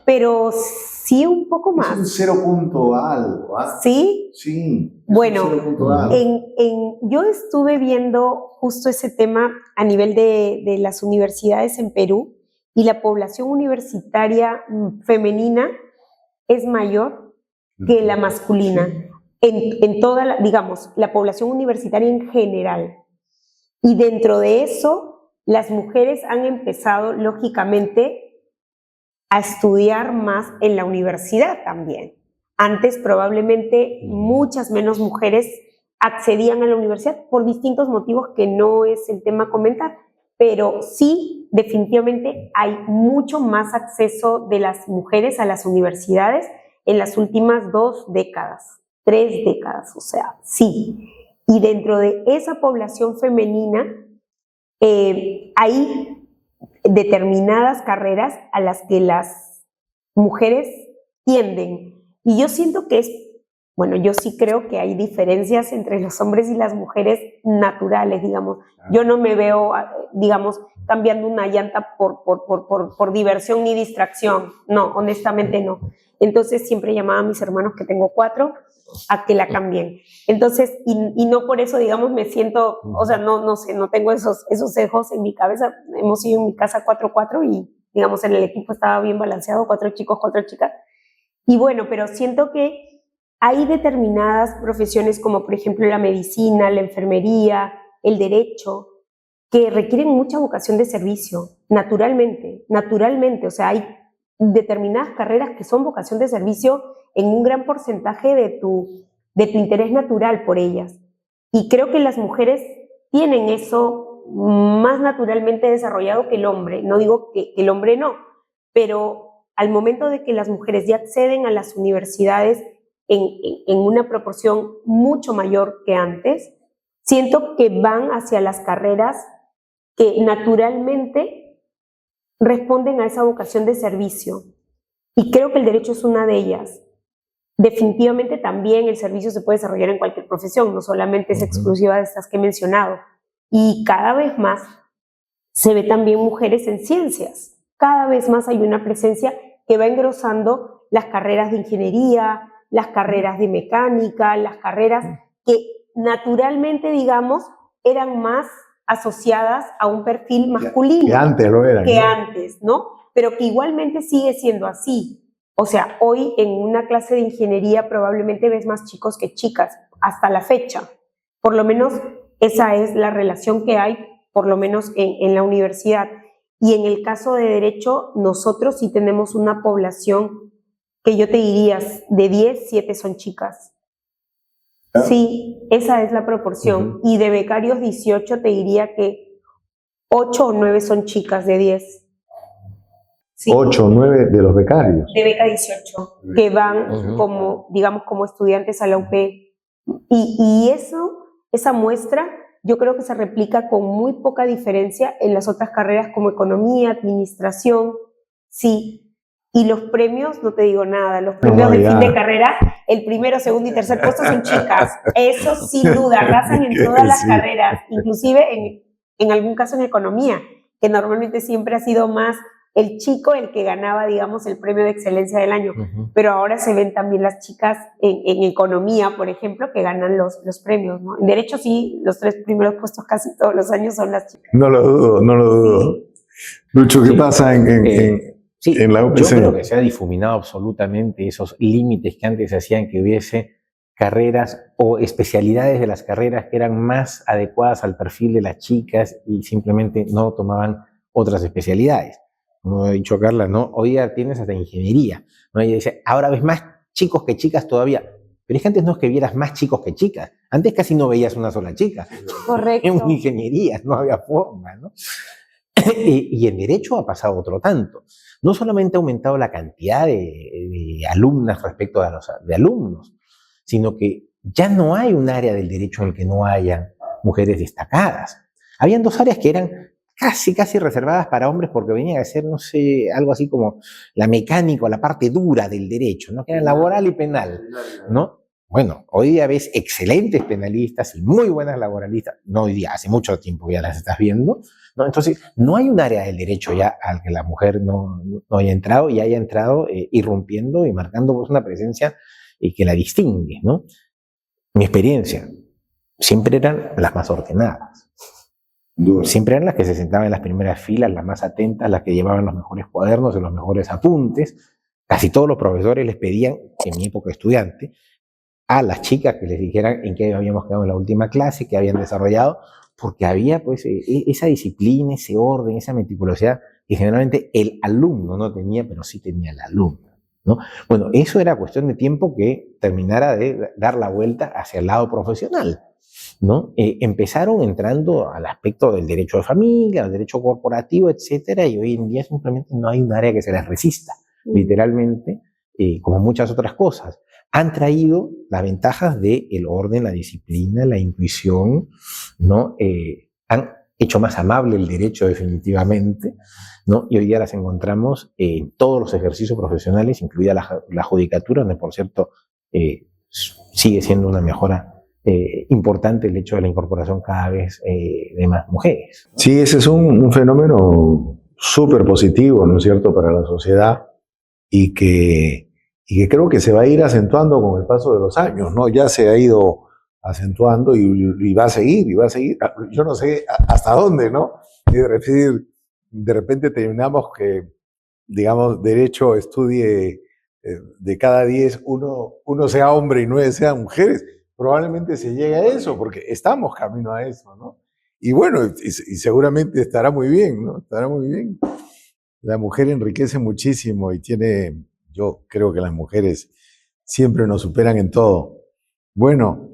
Pero sí un poco más. Es un 0 punto algo, ¿ah? ¿Sí? Sí. Bueno, yo estuve viendo justo ese tema a nivel de las universidades en Perú, y la población universitaria femenina es mayor que la masculina en toda digamos, la población universitaria en general. Y dentro de eso, las mujeres han empezado, lógicamente, a estudiar más en la universidad también. Antes probablemente muchas menos mujeres accedían a la universidad por distintos motivos que no es el tema a comentar, pero sí, definitivamente hay mucho más acceso de las mujeres a las universidades en las últimas 2 décadas, 3 décadas, o sea, sí. Y dentro de esa población femenina hay determinadas carreras a las que las mujeres tienden. Y yo siento que bueno, yo sí creo que hay diferencias entre los hombres y las mujeres naturales, digamos. Yo no me veo, digamos, cambiando una llanta por diversión ni distracción. No, honestamente no. Entonces siempre llamaba a mis hermanos, que tengo 4, a que la cambien. Entonces, y no por eso, digamos, me siento, o sea, no sé, no tengo esos sesgos en mi cabeza. Hemos ido en mi casa 4-4 y, digamos, en el equipo estaba bien balanceado, 4 chicos, 4 chicas. Y bueno, pero siento que hay determinadas profesiones como, por ejemplo, la medicina, la enfermería, el derecho, que requieren mucha vocación de servicio, naturalmente, o sea, hay determinadas carreras que son vocación de servicio en un gran porcentaje de tu interés natural por ellas. Y creo que las mujeres tienen eso más naturalmente desarrollado que el hombre. No digo que el hombre no, pero al momento de que las mujeres ya acceden a las universidades en una proporción mucho mayor que antes, siento que van hacia las carreras que naturalmente responden a esa vocación de servicio. Y creo que el derecho es una de ellas. Definitivamente también el servicio se puede desarrollar en cualquier profesión, no solamente es exclusiva de estas que he mencionado. Y cada vez más se ve también mujeres en ciencias. Cada vez más hay una presencia que va engrosando las carreras de ingeniería, las carreras de mecánica, las carreras que naturalmente, digamos, eran más asociadas a un perfil masculino. Que antes lo eran. Que antes, ¿no? Pero que igualmente sigue siendo así. O sea, hoy en una clase de ingeniería probablemente ves más chicos que chicas, hasta la fecha. Por lo menos esa es la relación que hay, por lo menos en la universidad. Y en el caso de derecho, nosotros sí tenemos una población que yo te diría, de 10, 7 son chicas. Sí, esa es la proporción. Y de becarios 18 te diría que 8 o 9 son chicas de 10. Sí. 8 o 9 de los becarios. De beca 18, que van como, digamos, como estudiantes a la UP. Y esa muestra, yo creo que se replica con muy poca diferencia en las otras carreras como economía, administración, sí. Y los premios, no te digo nada, los premios de fin de carrera, el primero, segundo y tercer puesto son chicas. Eso sin duda, arrasan en todas las carreras, inclusive en algún caso en economía, que normalmente siempre ha sido más el chico el que ganaba, digamos, el premio de excelencia del año. Pero ahora se ven también las chicas en economía, por ejemplo, que ganan los premios, ¿no? En derecho sí, los 3 primeros puestos casi todos los años son las chicas. No lo dudo. Sí. Lucho, ¿qué pasa en la UPC? Yo creo que se ha difuminado absolutamente esos límites que antes hacían que hubiese carreras o especialidades de las carreras que eran más adecuadas al perfil de las chicas y simplemente no tomaban otras especialidades. Como ha dicho Carla, ¿no? Hoy día tienes hasta ingeniería, ¿no? Ella dice, ahora ves más chicos que chicas todavía. Pero es que antes no es que vieras más chicos que chicas. Antes casi no veías una sola chica. Correcto. En ingeniería no había forma, ¿no? Y en derecho ha pasado otro tanto. No solamente ha aumentado la cantidad de alumnas respecto a de alumnos, sino que ya no hay un área del derecho en el que no haya mujeres destacadas. Habían 2 áreas que eran casi reservadas para hombres porque venían a ser, no sé, algo así como la mecánica o la parte dura del derecho, ¿no? Que era laboral y penal, ¿no? Bueno, hoy día ves excelentes penalistas y muy buenas laboralistas, no hoy día, hace mucho tiempo ya las estás viendo, ¿no? Entonces, no hay un área del derecho ya al que la mujer no haya entrado y haya entrado irrumpiendo y marcando pues, una presencia que la distingue, ¿no? Mi experiencia, siempre eran las más ordenadas. Siempre eran las que se sentaban en las primeras filas, las más atentas, las que llevaban los mejores cuadernos y los mejores apuntes. Casi todos los profesores les pedían, en mi época de estudiante, a las chicas que les dijeran en qué habíamos quedado en la última clase, qué habían desarrollado, porque había pues esa disciplina, ese orden, esa meticulosidad y generalmente el alumno no tenía, pero sí tenía el alumno, ¿no? Bueno, eso era cuestión de tiempo que terminara de dar la vuelta hacia el lado profesional, ¿no? Empezaron entrando al aspecto del derecho de familia, del derecho corporativo, etcétera, y hoy en día simplemente no hay un área que se les resista, literalmente, como muchas otras cosas. Han traído las ventajas del orden, la disciplina, la intuición, ¿no? Han hecho más amable el derecho definitivamente, ¿no? Y hoy día las encontramos en todos los ejercicios profesionales, incluida la judicatura, donde por cierto sigue siendo una mejora importante el hecho de la incorporación cada vez de más mujeres. Sí, ese es un fenómeno súper positivo, ¿no es cierto?, para la sociedad y que creo que se va a ir acentuando con el paso de los años, ¿no? Ya se ha ido acentuando y va a seguir, y va a seguir. Yo no sé hasta dónde, ¿no? Es decir, de repente terminamos que, digamos, derecho estudie de cada 10, uno sea hombre y 9 sean mujeres. Probablemente se llegue a eso, porque estamos camino a eso, ¿no? Y bueno, y seguramente estará muy bien, ¿no? Estará muy bien. La mujer enriquece muchísimo y yo creo que las mujeres siempre nos superan en todo. Bueno,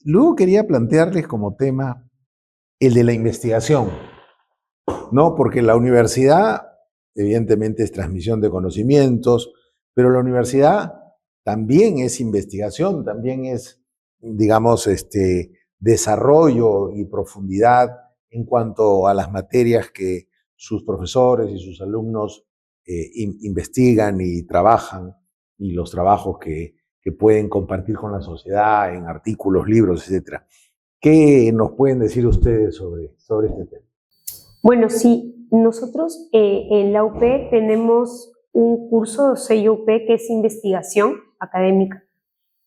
luego quería plantearles como tema el de la investigación, ¿no? Porque la universidad, evidentemente, es transmisión de conocimientos, pero la universidad también es investigación, también es, digamos, desarrollo y profundidad en cuanto a las materias que sus profesores y sus alumnos investigan y trabajan, y los trabajos que pueden compartir con la sociedad en artículos, libros, etc. ¿Qué nos pueden decir ustedes sobre este tema? Bueno, sí, nosotros en la UP tenemos un curso sello UP que es investigación académica,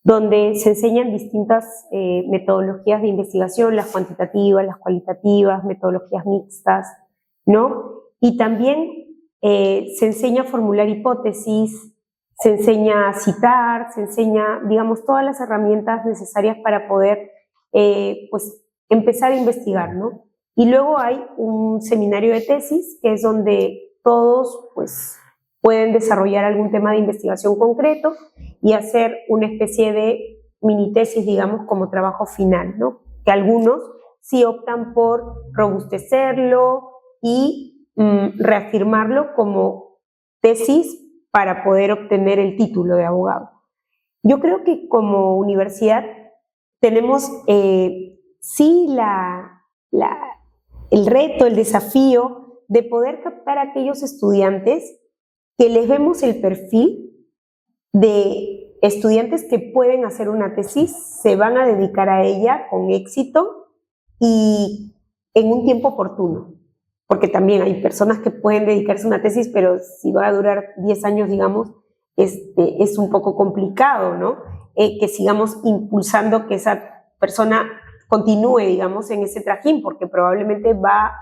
donde se enseñan distintas metodologías de investigación, las cuantitativas, las cualitativas, metodologías mixtas, ¿no? Y también se enseña a formular hipótesis, se enseña a citar, se enseña, digamos, todas las herramientas necesarias para poder, pues, empezar a investigar, ¿no? Y luego hay un seminario de tesis, que es donde todos, pues, pueden desarrollar algún tema de investigación concreto y hacer una especie de mini tesis, digamos, como trabajo final, ¿no? Que algunos sí optan por robustecerlo y reafirmarlo como tesis para poder obtener el título de abogado. Yo creo que como universidad tenemos sí el reto, el desafío de poder captar a aquellos estudiantes que les vemos el perfil de estudiantes que pueden hacer una tesis, se van a dedicar a ella con éxito y en un tiempo oportuno. Porque también hay personas que pueden dedicarse a una tesis, pero si va a durar 10 años, digamos, es un poco complicado, ¿no? Que sigamos impulsando que esa persona continúe, digamos, en ese trajín, porque probablemente va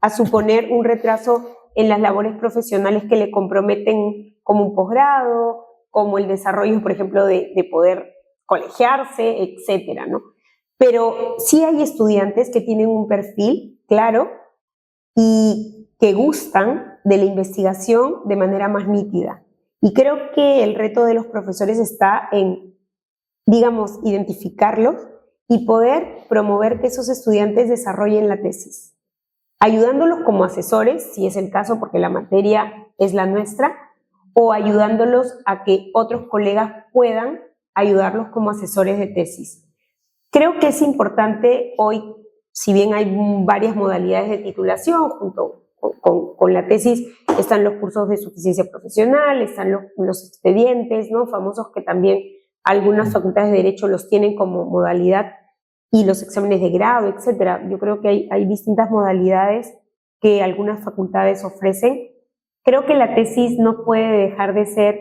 a suponer un retraso en las labores profesionales que le comprometen como un posgrado, como el desarrollo, por ejemplo, de poder colegiarse, etcétera, ¿no? Pero sí hay estudiantes que tienen un perfil claro y que gustan de la investigación de manera más nítida. Y creo que el reto de los profesores está en, digamos, identificarlos y poder promover que esos estudiantes desarrollen la tesis, ayudándolos como asesores, si es el caso, porque la materia es la nuestra, o ayudándolos a que otros colegas puedan ayudarlos como asesores de tesis. Creo que es importante hoy, si bien hay varias modalidades de titulación, junto con la tesis están los cursos de suficiencia profesional, están los expedientes, ¿no? Famosos, que también algunas facultades de Derecho los tienen como modalidad, y los exámenes de grado, etcétera. Yo creo que hay distintas modalidades que algunas facultades ofrecen. Creo que la tesis no puede dejar de ser,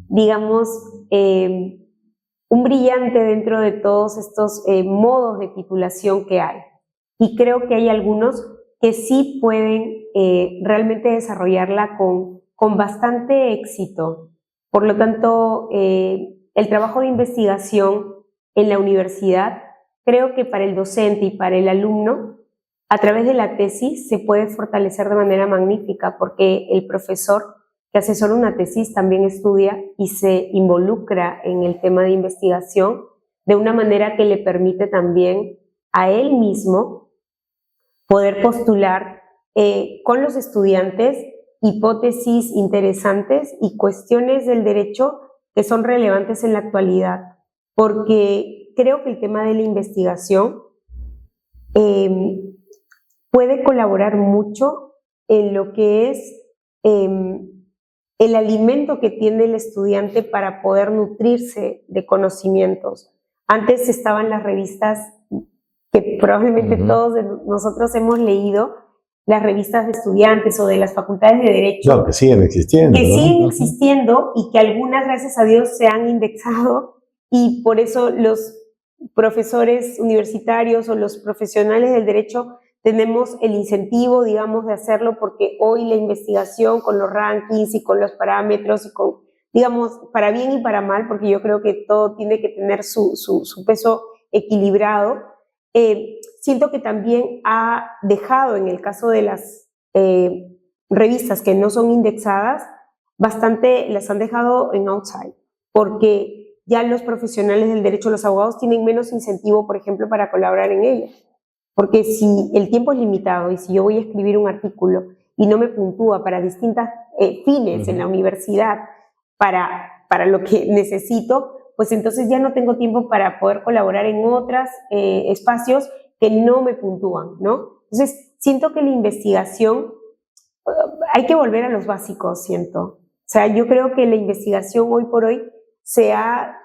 digamos, un brillante dentro de todos estos modos de titulación que hay. Y creo que hay algunos que sí pueden realmente desarrollarla con bastante éxito. Por lo tanto, el trabajo de investigación en la universidad, creo que para el docente y para el alumno a través de la tesis se puede fortalecer de manera magnífica, porque el profesor que asesora una tesis también estudia y se involucra en el tema de investigación de una manera que le permite también a él mismo poder postular con los estudiantes hipótesis interesantes y cuestiones del derecho que son relevantes en la actualidad, porque creo que el tema de la investigación puede colaborar mucho en lo que es el alimento que tiene el estudiante para poder nutrirse de conocimientos. Antes estaban las revistas que probablemente todos nosotros hemos leído, las revistas de estudiantes o de las facultades de Derecho. No, que siguen existiendo. Que siguen existiendo y que algunas, gracias a Dios, se han indexado, y por eso los profesores universitarios o los profesionales del derecho tenemos el incentivo, digamos, de hacerlo, porque hoy la investigación con los rankings y con los parámetros y con, digamos, para bien y para mal, porque yo creo que todo tiene que tener su peso equilibrado, siento que también ha dejado, en el caso de las revistas que no son indexadas, bastante las han dejado en outside, porque ya los profesionales del derecho, los abogados, tienen menos incentivo, por ejemplo, para colaborar en ellas. Porque si el tiempo es limitado y si yo voy a escribir un artículo y no me puntúa para distintas fines en la universidad para lo que necesito, pues entonces ya no tengo tiempo para poder colaborar en otros espacios que no me puntúan, ¿no? Entonces, siento que la investigación, hay que volver a los básicos, siento. O sea, yo creo que la investigación hoy por hoy se ha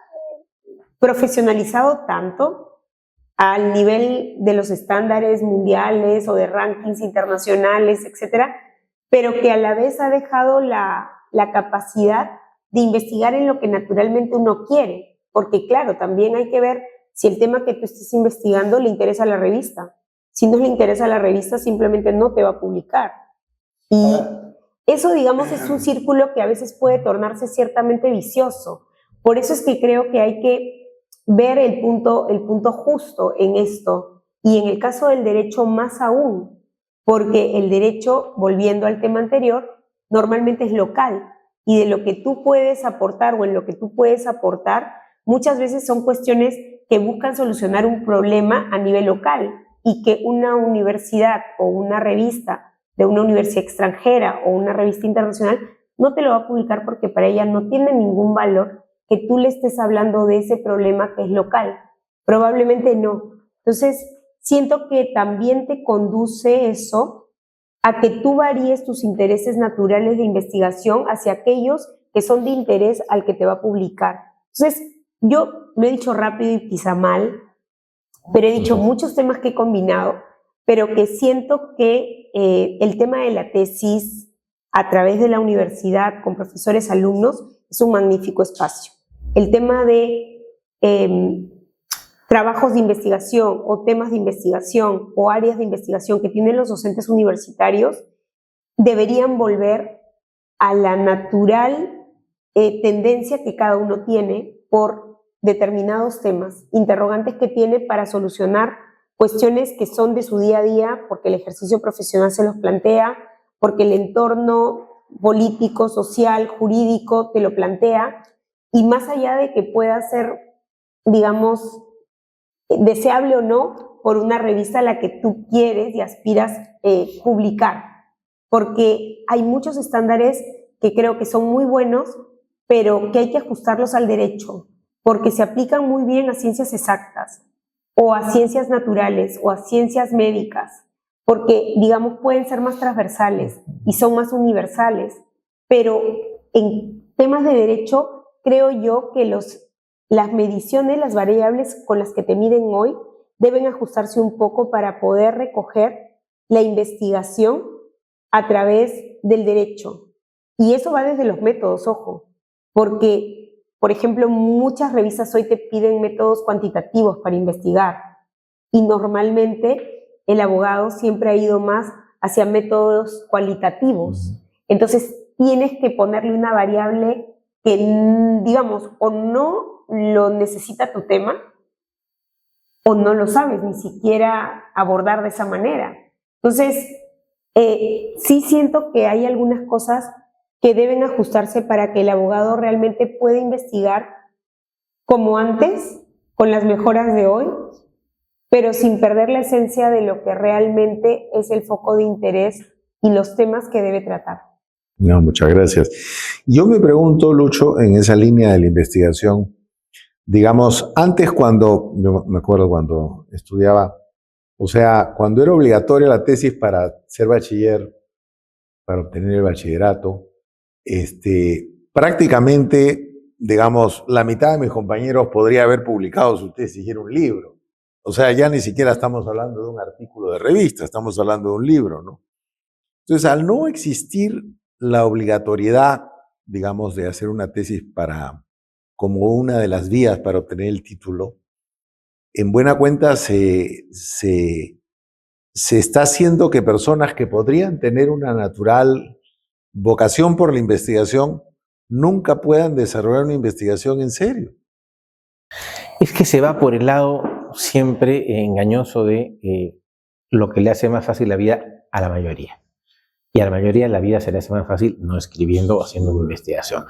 profesionalizado tanto al nivel de los estándares mundiales o de rankings internacionales, etcétera, pero que a la vez ha dejado la capacidad de investigar en lo que naturalmente uno quiere, porque claro, también hay que ver si el tema que tú estés investigando le interesa a la revista. Si no le interesa a la revista, simplemente no te va a publicar. Y eso, digamos, es un círculo que a veces puede tornarse ciertamente vicioso. Por eso es que creo que hay que ver el punto justo en esto, y en el caso del derecho más aún, porque el derecho, volviendo al tema anterior, normalmente es local, y de lo que tú puedes aportar o en lo que tú puedes aportar, muchas veces son cuestiones que buscan solucionar un problema a nivel local, y que una universidad o una revista de una universidad extranjera o una revista internacional no te lo va a publicar, porque para ella no tiene ningún valor que tú le estés hablando de ese problema que es local. Probablemente no. Entonces, siento que también te conduce eso a que tú varíes tus intereses naturales de investigación hacia aquellos que son de interés al que te va a publicar. Entonces, yo lo he dicho rápido y quizá mal, pero he dicho muchos temas que he combinado, pero que siento que el tema de la tesis a través de la universidad con profesores, alumnos, es un magnífico espacio. El tema de trabajos de investigación o temas de investigación o áreas de investigación que tienen los docentes universitarios deberían volver a la natural tendencia que cada uno tiene por determinados temas, interrogantes que tiene para solucionar cuestiones que son de su día a día, porque el ejercicio profesional se los plantea, porque el entorno político, social, jurídico te lo plantea, y más allá de que pueda ser, digamos, deseable o no por una revista a la que tú quieres y aspiras publicar, porque hay muchos estándares que creo que son muy buenos, pero que hay que ajustarlos al derecho, porque se aplican muy bien a ciencias exactas, o a ciencias naturales, o a ciencias médicas, porque, digamos, pueden ser más transversales y son más universales, pero en temas de derecho creo yo que las mediciones, las variables con las que te miden hoy, deben ajustarse un poco para poder recoger la investigación a través del derecho. Y eso va desde los métodos, ojo, porque, por ejemplo, muchas revistas hoy te piden métodos cuantitativos para investigar, y normalmente el abogado siempre ha ido más hacia métodos cualitativos. Entonces tienes que ponerle una variable que, digamos, o no lo necesita tu tema, o no lo sabes ni siquiera abordar de esa manera. Entonces, sí siento que hay algunas cosas que deben ajustarse para que el abogado realmente pueda investigar como antes, con las mejoras de hoy, pero sin perder la esencia de lo que realmente es el foco de interés y los temas que debe tratar. No, muchas gracias. Yo me pregunto, Lucho, en esa línea de la investigación, digamos, antes yo me acuerdo cuando estudiaba, o sea, cuando era obligatoria la tesis para ser bachiller, para obtener el bachillerato, prácticamente, digamos, la mitad de mis compañeros podría haber publicado su tesis y era un libro. O sea, ya ni siquiera estamos hablando de un artículo de revista, estamos hablando de un libro, ¿no? Entonces, al no existir la obligatoriedad, digamos, de hacer una tesis como una de las vías para obtener el título, en buena cuenta se está haciendo que personas que podrían tener una natural vocación por la investigación nunca puedan desarrollar una investigación en serio. Es que se va por el lado siempre engañoso de lo que le hace más fácil la vida a la mayoría. Y a la mayoría la vida se le hace más fácil no escribiendo o haciendo una investigación.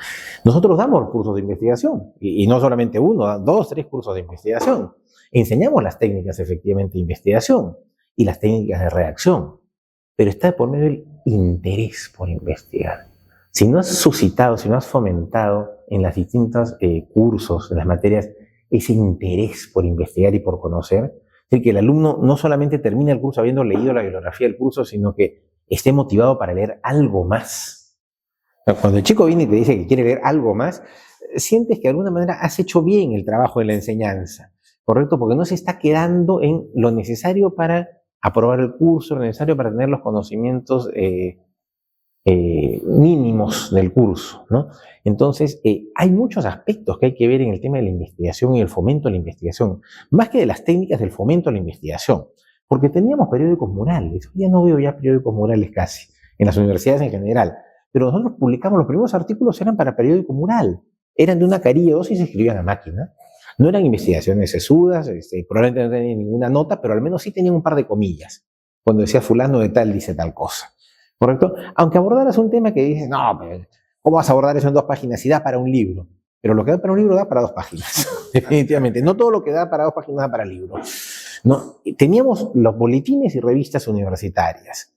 Nosotros damos cursos de investigación, y no solamente uno, 2, 3 cursos de investigación. Enseñamos las técnicas efectivamente de investigación y las técnicas de redacción, pero está por medio del interés por investigar. Si no has suscitado, si no has fomentado en los distintos cursos, en las materias, ese interés por investigar y por conocer, es decir, que el alumno no solamente termina el curso habiendo leído la bibliografía del curso, sino que esté motivado para leer algo más. Cuando el chico viene y te dice que quiere leer algo más, sientes que de alguna manera has hecho bien el trabajo de la enseñanza, ¿correcto? Porque no se está quedando en lo necesario para aprobar el curso, lo necesario para tener los conocimientos mínimos del curso, ¿no? Entonces, hay muchos aspectos que hay que ver en el tema de la investigación y el fomento de la investigación, más que de las técnicas del fomento de la investigación. Porque teníamos periódicos murales, hoy ya no veo ya periódicos murales casi, en las universidades en general, pero nosotros publicamos, los primeros artículos eran para periódico mural, eran de una carilla o dos y se escribían a máquina, no eran investigaciones sesudas, probablemente no tenían ninguna nota, pero al menos sí tenían un par de comillas, cuando decía fulano de tal dice tal cosa, ¿correcto? Aunque abordaras un tema que dices, no, pero ¿cómo vas a abordar eso en 2 páginas? Si da para un libro. Pero lo que da para un libro da para 2 páginas, definitivamente. No todo lo que da para 2 páginas da para libro. No, teníamos los boletines y revistas universitarias,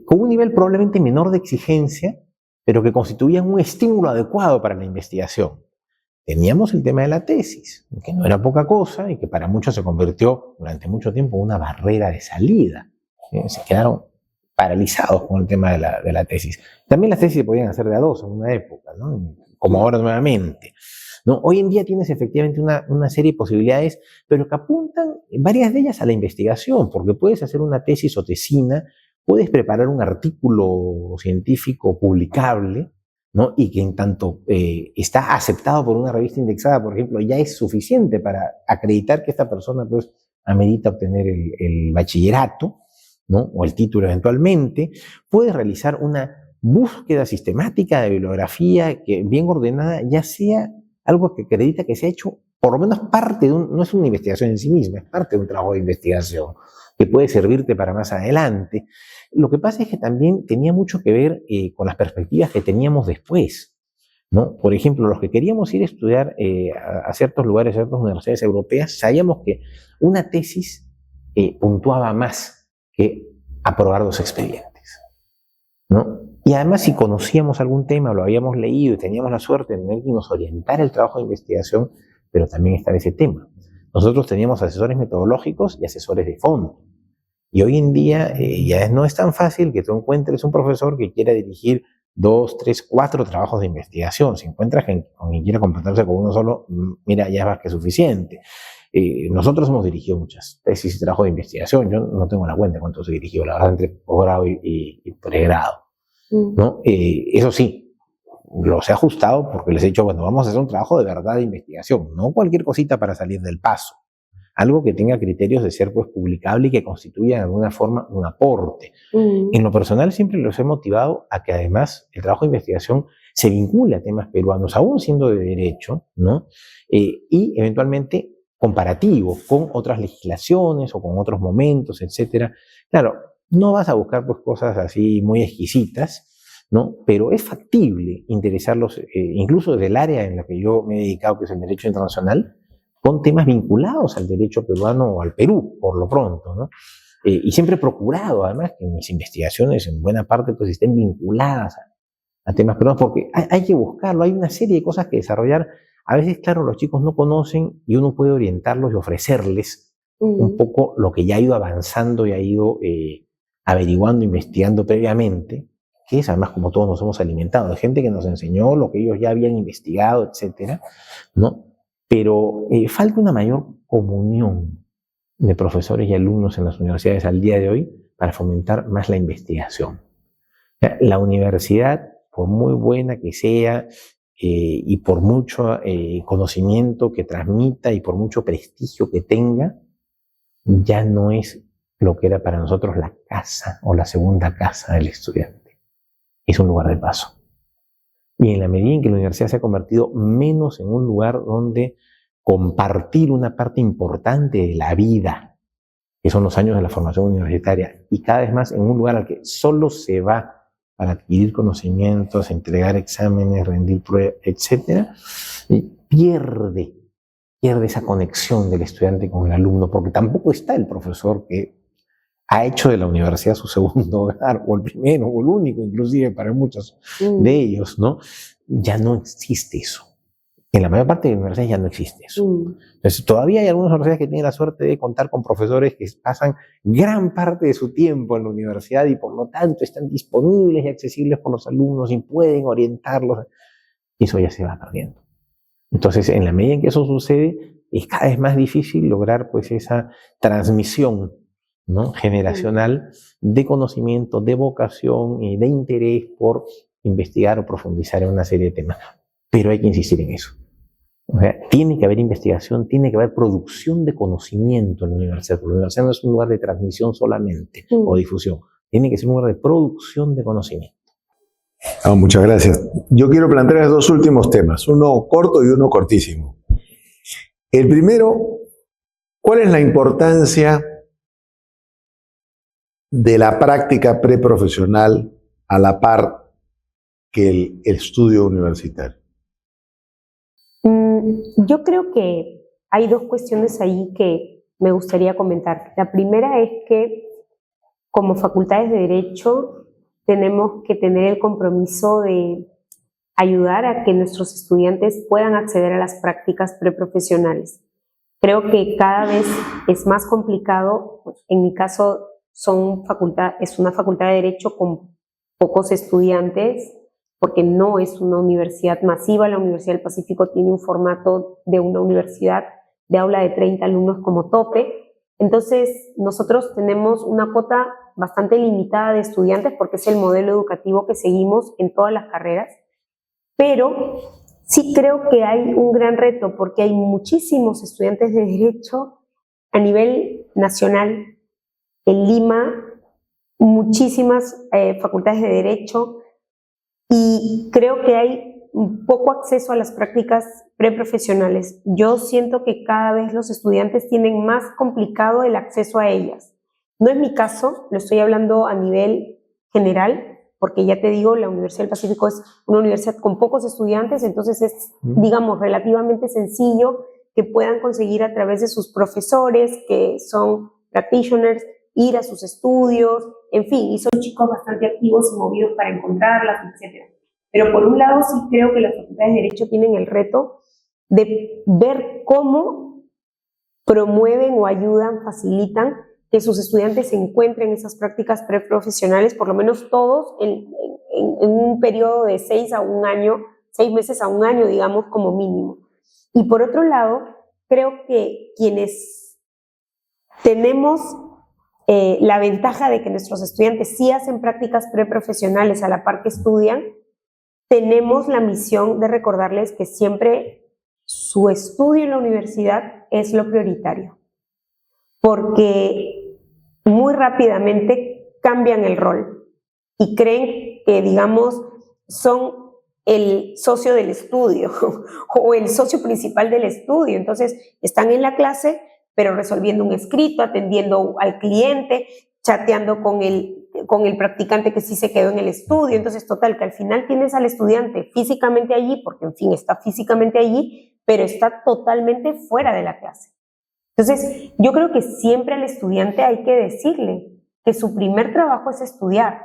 con un nivel probablemente menor de exigencia, pero que constituían un estímulo adecuado para la investigación. Teníamos el tema de la tesis, que no era poca cosa y que para muchos se convirtió durante mucho tiempo en una barrera de salida. Se quedaron paralizados con el tema de la tesis. También las tesis se podían hacer de a 2 en una época, ¿no? Como ahora nuevamente, ¿no? Hoy en día tienes efectivamente una serie de posibilidades, pero que apuntan, varias de ellas, a la investigación, porque puedes hacer una tesis o tesina, puedes preparar un artículo científico publicable, ¿no? Y que en tanto está aceptado por una revista indexada, por ejemplo, ya es suficiente para acreditar que esta persona pues amerita obtener el bachillerato, ¿no? O el título eventualmente. Puedes realizar una búsqueda sistemática de bibliografía que bien ordenada ya sea algo que acredita que se ha hecho por lo menos parte de no es una investigación en sí misma, es parte de un trabajo de investigación que puede servirte para más adelante. Lo que pasa es que también tenía mucho que ver con las perspectivas que teníamos después, ¿no? Por ejemplo, los que queríamos ir a estudiar a ciertos lugares, a ciertas universidades europeas, sabíamos que una tesis puntuaba más que aprobar 2 expedientes, ¿no? Y además, si conocíamos algún tema, lo habíamos leído y teníamos la suerte de tener que nos orientara el trabajo de investigación, pero también estaba ese tema. Nosotros teníamos asesores metodológicos y asesores de fondo. Y hoy en día ya no es tan fácil que tú encuentres un profesor que quiera dirigir 2, 3, 4 trabajos de investigación. Si encuentras con quien quiera comportarse con uno solo, mira, ya es más que suficiente. Nosotros hemos dirigido muchas tesis y trabajos de investigación. Yo no tengo la cuenta de cuántos he dirigido, la verdad, entre posgrado y pregrado, ¿no? Eso sí, los he ajustado porque les he dicho, bueno, vamos a hacer un trabajo de verdad de investigación, no cualquier cosita para salir del paso. Algo que tenga criterios de ser pues publicable y que constituya de alguna forma un aporte. En lo personal siempre los he motivado a que además el trabajo de investigación se vincule a temas peruanos, aún siendo de derecho, ¿no? Y eventualmente comparativo con otras legislaciones o con otros momentos, etcétera. Claro, No vas a buscar pues cosas así muy exquisitas, ¿no? Pero es factible interesarlos, incluso desde el área en la que yo me he dedicado, que es el derecho internacional, con temas vinculados al derecho peruano o al Perú, por lo pronto, ¿no? Y siempre he procurado, además, que mis investigaciones en buena parte pues estén vinculadas a temas peruanos, porque hay que buscarlo, hay una serie de cosas que desarrollar. A veces, claro, los chicos no conocen y uno puede orientarlos y ofrecerles un poco lo que ya ha ido avanzando y ha ido averiguando, investigando previamente, que es además como todos nos hemos alimentado, de gente que nos enseñó lo que ellos ya habían investigado, etcétera, ¿no? Pero falta una mayor comunión de profesores y alumnos en las universidades al día de hoy para fomentar más la investigación. La universidad, por muy buena que sea y por mucho conocimiento que transmita y por mucho prestigio que tenga, ya no es lo que era para nosotros la casa o la segunda casa del estudiante. Es un lugar de paso. Y en la medida en que la universidad se ha convertido menos en un lugar donde compartir una parte importante de la vida, que son los años de la formación universitaria, y cada vez más en un lugar al que solo se va para adquirir conocimientos, entregar exámenes, rendir pruebas, etcétera, pierde esa conexión del estudiante con el alumno, porque tampoco está el profesor que ha hecho de la universidad su segundo hogar, o el primero, o el único, inclusive para muchos de ellos, ¿no? Ya no existe eso. En la mayor parte de las universidades ya no existe eso. Entonces, todavía hay algunas universidades que tienen la suerte de contar con profesores que pasan gran parte de su tiempo en la universidad y por lo tanto están disponibles y accesibles por los alumnos y pueden orientarlos. Eso ya se va perdiendo. Entonces, en la medida en que eso sucede, es cada vez más difícil lograr pues esa transmisión, ¿no?, generacional de conocimiento, de vocación y de interés por investigar o profundizar en una serie de temas. Pero hay que insistir en eso. O sea, tiene que haber investigación, tiene que haber producción de conocimiento en la universidad. Porque la universidad no es un lugar de transmisión solamente o difusión. Tiene que ser un lugar de producción de conocimiento. Muchas gracias. Yo quiero plantear dos últimos temas, uno corto y uno cortísimo. El primero, ¿cuál es la importancia de la práctica preprofesional a la par que el estudio universitario? Yo creo que hay dos cuestiones ahí que me gustaría comentar. La primera es que como facultades de Derecho tenemos que tener el compromiso de ayudar a que nuestros estudiantes puedan acceder a las prácticas preprofesionales. Creo que cada vez es más complicado. En mi caso es una facultad de Derecho con pocos estudiantes, porque no es una universidad masiva. La Universidad del Pacífico tiene un formato de una universidad de aula de 30 alumnos como tope. Entonces, nosotros tenemos una cuota bastante limitada de estudiantes porque es el modelo educativo que seguimos en todas las carreras. Pero sí creo que hay un gran reto porque hay muchísimos estudiantes de Derecho a nivel nacional. En Lima, muchísimas facultades de Derecho, y creo que hay poco acceso a las prácticas preprofesionales. Yo siento que cada vez los estudiantes tienen más complicado el acceso a ellas. No es mi caso, lo estoy hablando a nivel general, porque ya te digo, la Universidad del Pacífico es una universidad con pocos estudiantes, entonces es, digamos, relativamente sencillo que puedan conseguir a través de sus profesores, que son practitioners, ir a sus estudios, en fin, y son chicos bastante activos y movidos para encontrarlas, etc. Pero por un lado sí creo que las facultades de Derecho tienen el reto de ver cómo promueven o ayudan, facilitan que sus estudiantes se encuentren esas prácticas preprofesionales, por lo menos todos en un periodo de 6 meses a un año, digamos, como mínimo. Y por otro lado, creo que quienes tenemos la ventaja de que nuestros estudiantes sí hacen prácticas preprofesionales a la par que estudian, tenemos la misión de recordarles que siempre su estudio en la universidad es lo prioritario, porque muy rápidamente cambian el rol y creen que, digamos, son el socio del estudio o el socio principal del estudio. Entonces están en la clase, pero resolviendo un escrito, atendiendo al cliente, chateando con el practicante que sí se quedó en el estudio. Entonces, total, que al final tienes al estudiante físicamente allí, porque en fin, está físicamente allí, pero está totalmente fuera de la clase. Entonces, yo creo que siempre al estudiante hay que decirle que su primer trabajo es estudiar.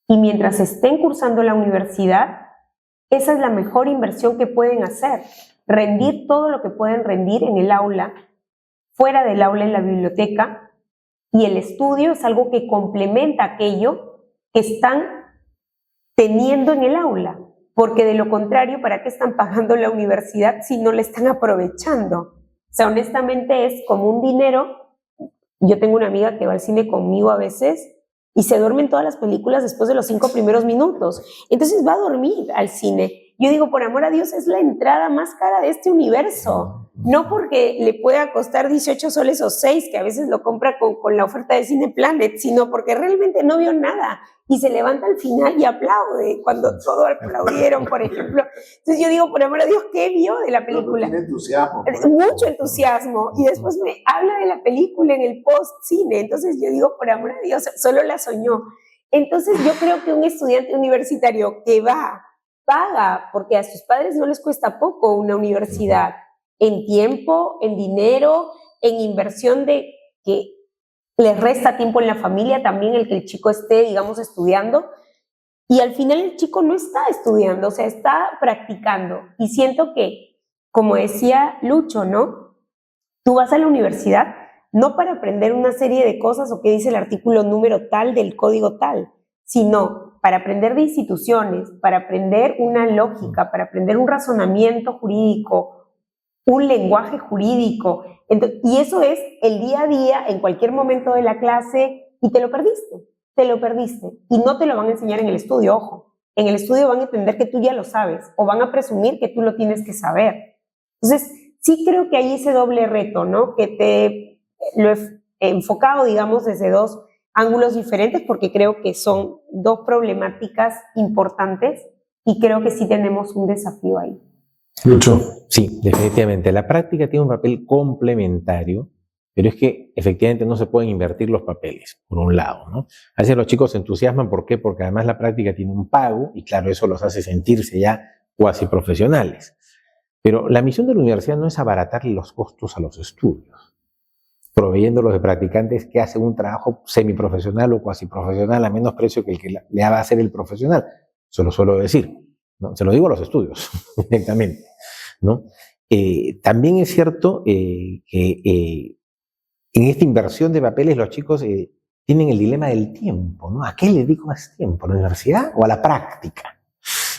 Y mientras estén cursando la universidad, esa es la mejor inversión que pueden hacer. Rendir todo lo que pueden rendir en el aula, fuera del aula en la biblioteca, y el estudio es algo que complementa aquello que están teniendo en el aula, porque de lo contrario, ¿para qué están pagando la universidad si no la están aprovechando? O sea, honestamente es como un dinero. Yo tengo una amiga que va al cine conmigo a veces y se duerme en todas las películas después de los 5 primeros minutos. Entonces va a dormir al cine. Yo digo, por amor a Dios, es la entrada más cara de este universo. No porque le pueda costar 18 soles o 6, que a veces lo compra con la oferta de Cine Planet, sino porque realmente no vio nada y se levanta al final y aplaude cuando todos aplaudieron, por ejemplo. Entonces yo digo, por amor a Dios, ¿qué vio de la película? Tiene entusiasmo. Mucho entusiasmo. Y después me habla de la película en el post-cine. Entonces yo digo, por amor a Dios, solo la soñó. Entonces yo creo que un estudiante universitario que paga, porque a sus padres no les cuesta poco una universidad, en tiempo, en dinero, en inversión de que les resta tiempo en la familia también el que el chico esté, digamos, estudiando, y al final el chico no está estudiando, o sea, está practicando. Y siento que, como decía Lucho, ¿no? Tú vas a la universidad no para aprender una serie de cosas o qué dice el artículo número tal del código tal, sino para aprender de instituciones, para aprender una lógica, para aprender un razonamiento jurídico, un lenguaje jurídico. Entonces, y eso es el día a día, en cualquier momento de la clase, y te lo perdiste. Y no te lo van a enseñar en el estudio, ojo. En el estudio van a entender que tú ya lo sabes, o van a presumir que tú lo tienes que saber. Entonces, sí creo que hay ese doble reto, ¿no? Que lo he enfocado, digamos, desde dos ángulos diferentes, porque creo que son dos problemáticas importantes y creo que sí tenemos un desafío ahí. Lucho. Sí, definitivamente. La práctica tiene un papel complementario, pero es que efectivamente no se pueden invertir los papeles, por un lado, ¿no? A veces los chicos se entusiasman, ¿por qué? Porque además la práctica tiene un pago y claro, eso los hace sentirse ya cuasi profesionales. Pero la misión de la universidad no es abaratarle los costos a los estudios, proveyéndolos de practicantes que hacen un trabajo semiprofesional o cuasi profesional a menos precio que el que le va a hacer el profesional. Se lo suelo decir, ¿no? Se lo digo a los estudios directamente, ¿no? También es cierto que en esta inversión de papeles los chicos tienen el dilema del tiempo, ¿no? ¿A qué le dedico más tiempo? ¿A la universidad o a la práctica?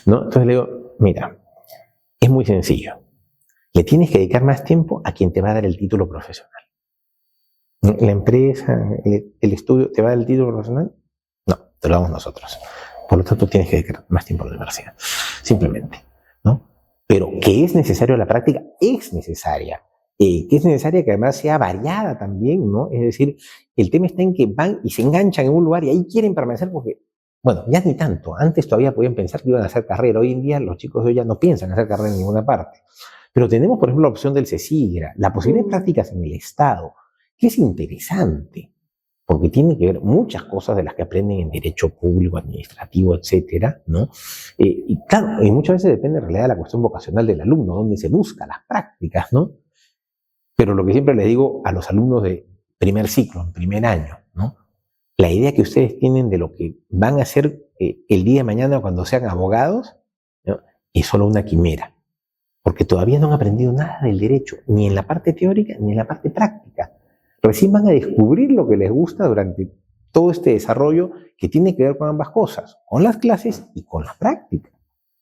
¿No? Entonces le digo, mira, es muy sencillo. Le tienes que dedicar más tiempo a quien te va a dar el título profesional. ¿La empresa, el estudio, te va a dar el título profesional? No, te lo damos nosotros. Por lo tanto, tienes que dedicar más tiempo a la universidad. Simplemente, ¿no? Pero que es necesario la práctica, es necesaria. Que es necesaria que además sea variada también, ¿no? Es decir, el tema está en que van y se enganchan en un lugar y ahí quieren permanecer porque, bueno, ya ni tanto. Antes todavía podían pensar que iban a hacer carrera. Hoy en día los chicos de hoy ya no piensan hacer carrera en ninguna parte. Pero tenemos, por ejemplo, la opción del CECIGRA, la posibilidad de prácticas en el Estado, que es interesante, porque tiene que ver muchas cosas de las que aprenden en derecho público, administrativo, etcétera, ¿no? Y claro, y muchas veces depende en realidad de la cuestión vocacional del alumno, donde se busca las prácticas, ¿no? Pero lo que siempre les digo a los alumnos de primer ciclo, en primer año, ¿no? La idea que ustedes tienen de lo que van a hacer el día de mañana cuando sean abogados, ¿no? Es solo una quimera, porque todavía no han aprendido nada del derecho, ni en la parte teórica ni en la parte práctica. Recién van a descubrir lo que les gusta durante todo este desarrollo que tiene que ver con ambas cosas, con las clases y con la práctica.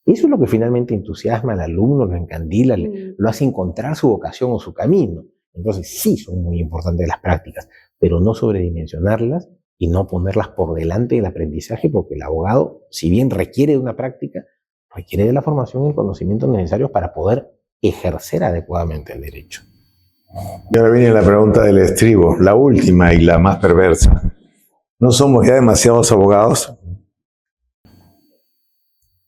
Eso es lo que finalmente entusiasma al alumno, lo encandila, lo hace encontrar su vocación o su camino. Entonces sí son muy importantes las prácticas, pero no sobredimensionarlas y no ponerlas por delante del aprendizaje, porque el abogado, si bien requiere de una práctica, requiere de la formación y el conocimiento necesarios para poder ejercer adecuadamente el derecho. Y ahora viene la pregunta del estribo, la última y la más perversa. ¿No somos ya demasiados abogados?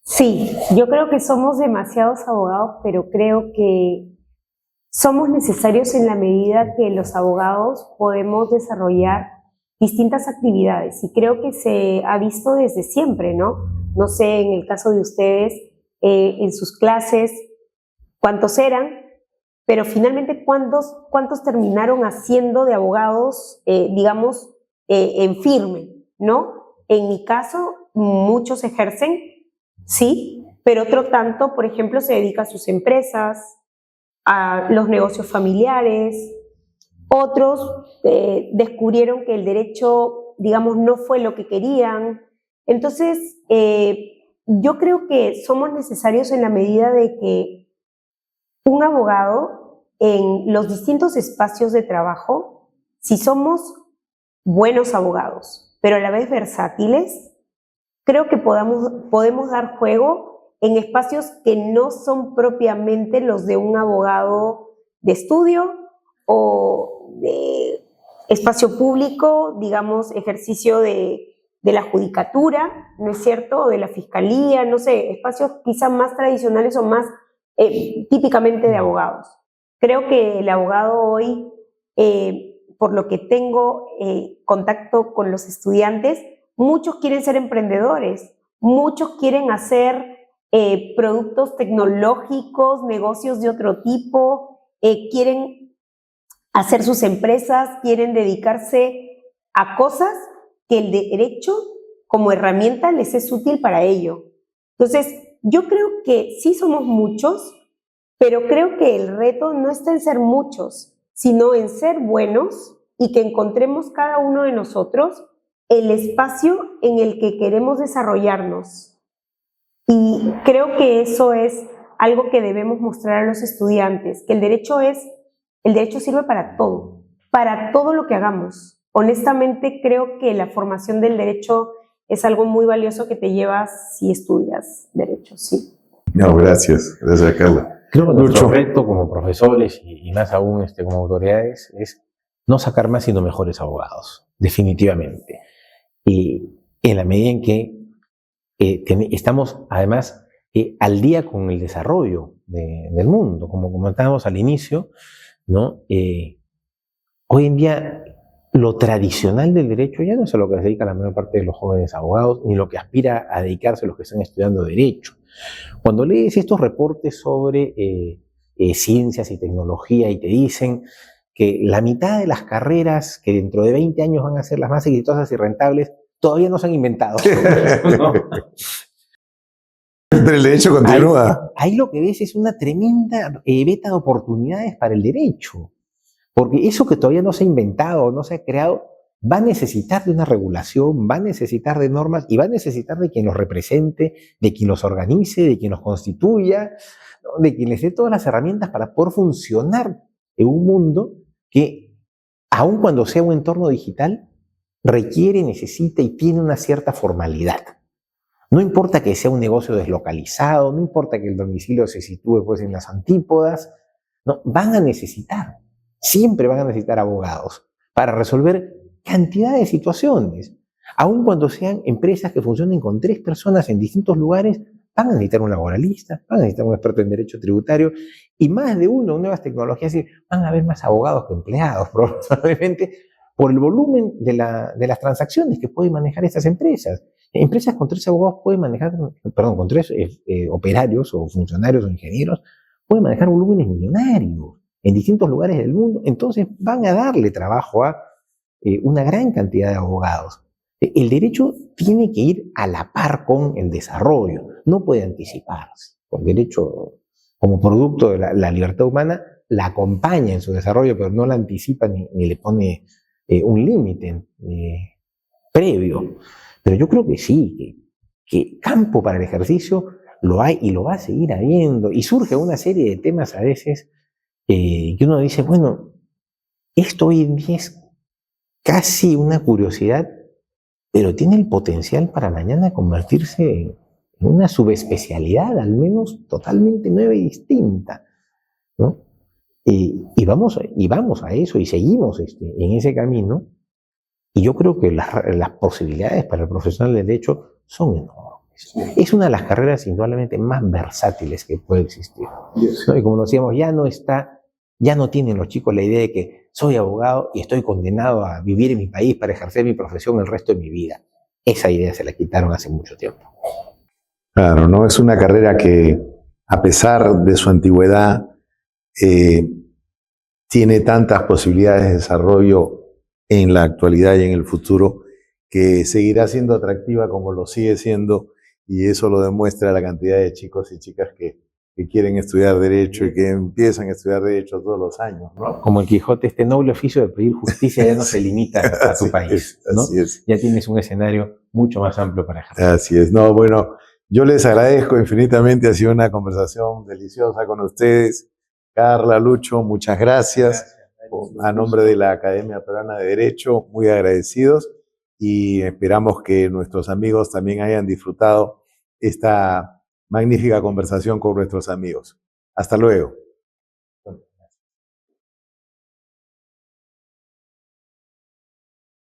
Sí, yo creo que somos demasiados abogados, pero creo que somos necesarios en la medida que los abogados podemos desarrollar distintas actividades y creo que se ha visto desde siempre, ¿no? No sé, en el caso de ustedes, en sus clases, cuántos eran, pero finalmente cuántos terminaron haciendo de abogados, digamos, en firme, ¿no? En mi caso, muchos ejercen, sí, pero otro tanto, por ejemplo, se dedica a sus empresas, a los negocios familiares. Otros descubrieron que el derecho, digamos, no fue lo que querían. Entonces, yo creo que somos necesarios en la medida de que un abogado en los distintos espacios de trabajo, si somos buenos abogados, pero a la vez versátiles, creo que podemos dar juego en espacios que no son propiamente los de un abogado de estudio o de espacio público, digamos, ejercicio de la judicatura, ¿no es cierto?, o de la fiscalía, no sé, espacios quizás más tradicionales o más típicamente de abogados. Creo que el abogado hoy, por lo que tengo contacto con los estudiantes, muchos quieren ser emprendedores, muchos quieren hacer productos tecnológicos, negocios de otro tipo, quieren hacer sus empresas, quieren dedicarse a cosas que el derecho como herramienta les es útil para ello. Entonces, yo creo que sí somos muchos, pero creo que el reto no está en ser muchos, sino en ser buenos y que encontremos cada uno de nosotros el espacio en el que queremos desarrollarnos. Y creo que eso es algo que debemos mostrar a los estudiantes, que el derecho sirve para todo lo que hagamos. Honestamente, creo que la formación del derecho es algo muy valioso que te llevas si estudias derecho, sí. No, gracias. Gracias, Carla. Creo que nuestro reto como profesores y más aún como autoridades es no sacar más sino mejores abogados, definitivamente. Y en la medida en que estamos además al día con el desarrollo del mundo, como comentábamos al inicio, ¿no? Hoy en día lo tradicional del derecho ya no es a lo que se dedica la mayor parte de los jóvenes abogados, ni lo que aspira a dedicarse los que están estudiando derecho. Cuando lees estos reportes sobre ciencias y tecnología y te dicen que la mitad de las carreras que dentro de 20 años van a ser las más exitosas y rentables, todavía no se han inventado. ¿No? Pero el derecho continúa. Ahí lo que ves es una tremenda beta de oportunidades para el derecho. Porque eso que todavía no se ha inventado, no se ha creado, va a necesitar de una regulación, va a necesitar de normas y va a necesitar de quien los represente, de quien los organice, de quien los constituya, ¿no? De quien les dé todas las herramientas para poder funcionar en un mundo que, aun cuando sea un entorno digital, requiere, necesita y tiene una cierta formalidad. No importa que sea un negocio deslocalizado, no importa que el domicilio se sitúe pues en las antípodas, no, van a necesitar, siempre van a necesitar abogados para resolver cantidad de situaciones. Aun cuando sean empresas que funcionen con 3 personas en distintos lugares, van a necesitar un laboralista, van a necesitar un experto en derecho tributario y más de uno, nuevas tecnologías, van a haber más abogados que empleados probablemente, por el volumen de las transacciones que pueden manejar estas empresas. Empresas con 3 abogados pueden manejar, con 3 operarios o funcionarios o ingenieros, pueden manejar volúmenes millonarios en distintos lugares del mundo. Entonces van a darle trabajo a una gran cantidad de abogados. El derecho tiene que ir a la par con el desarrollo, no puede anticiparse. El derecho, como producto de la libertad humana, la acompaña en su desarrollo, pero no la anticipa ni le pone un límite previo. Pero yo creo que sí, que campo para el ejercicio lo hay y lo va a seguir habiendo. Y surge una serie de temas a veces que uno dice, bueno, esto hoy en día es casi una curiosidad, pero tiene el potencial para mañana convertirse en una subespecialidad, al menos totalmente nueva y distinta, ¿no? Y vamos a eso y seguimos en ese camino. Y yo creo que las posibilidades para el profesional de derecho son enormes. Es una de las carreras indudablemente más versátiles que puede existir, ¿no? Y como decíamos, ya no tienen los chicos la idea de que soy abogado y estoy condenado a vivir en mi país para ejercer mi profesión el resto de mi vida. Esa idea se la quitaron hace mucho tiempo. Claro, ¿no? Es una carrera que, a pesar de su antigüedad, tiene tantas posibilidades de desarrollo en la actualidad y en el futuro, que seguirá siendo atractiva como lo sigue siendo, y eso lo demuestra la cantidad de chicos y chicas que quieren estudiar Derecho y que empiezan a estudiar Derecho todos los años, ¿no? Como el Quijote, este noble oficio de pedir justicia ya no se limita a tu país, ¿no? Así es. Ya tienes un escenario mucho más amplio para ejercer. Así es. No, bueno, yo les agradezco infinitamente, ha sido una conversación deliciosa con ustedes. Carla, Lucho, muchas gracias. A nombre de la Academia Peruana de Derecho, muy agradecidos, y esperamos que nuestros amigos también hayan disfrutado esta magnífica conversación con nuestros amigos. Hasta luego.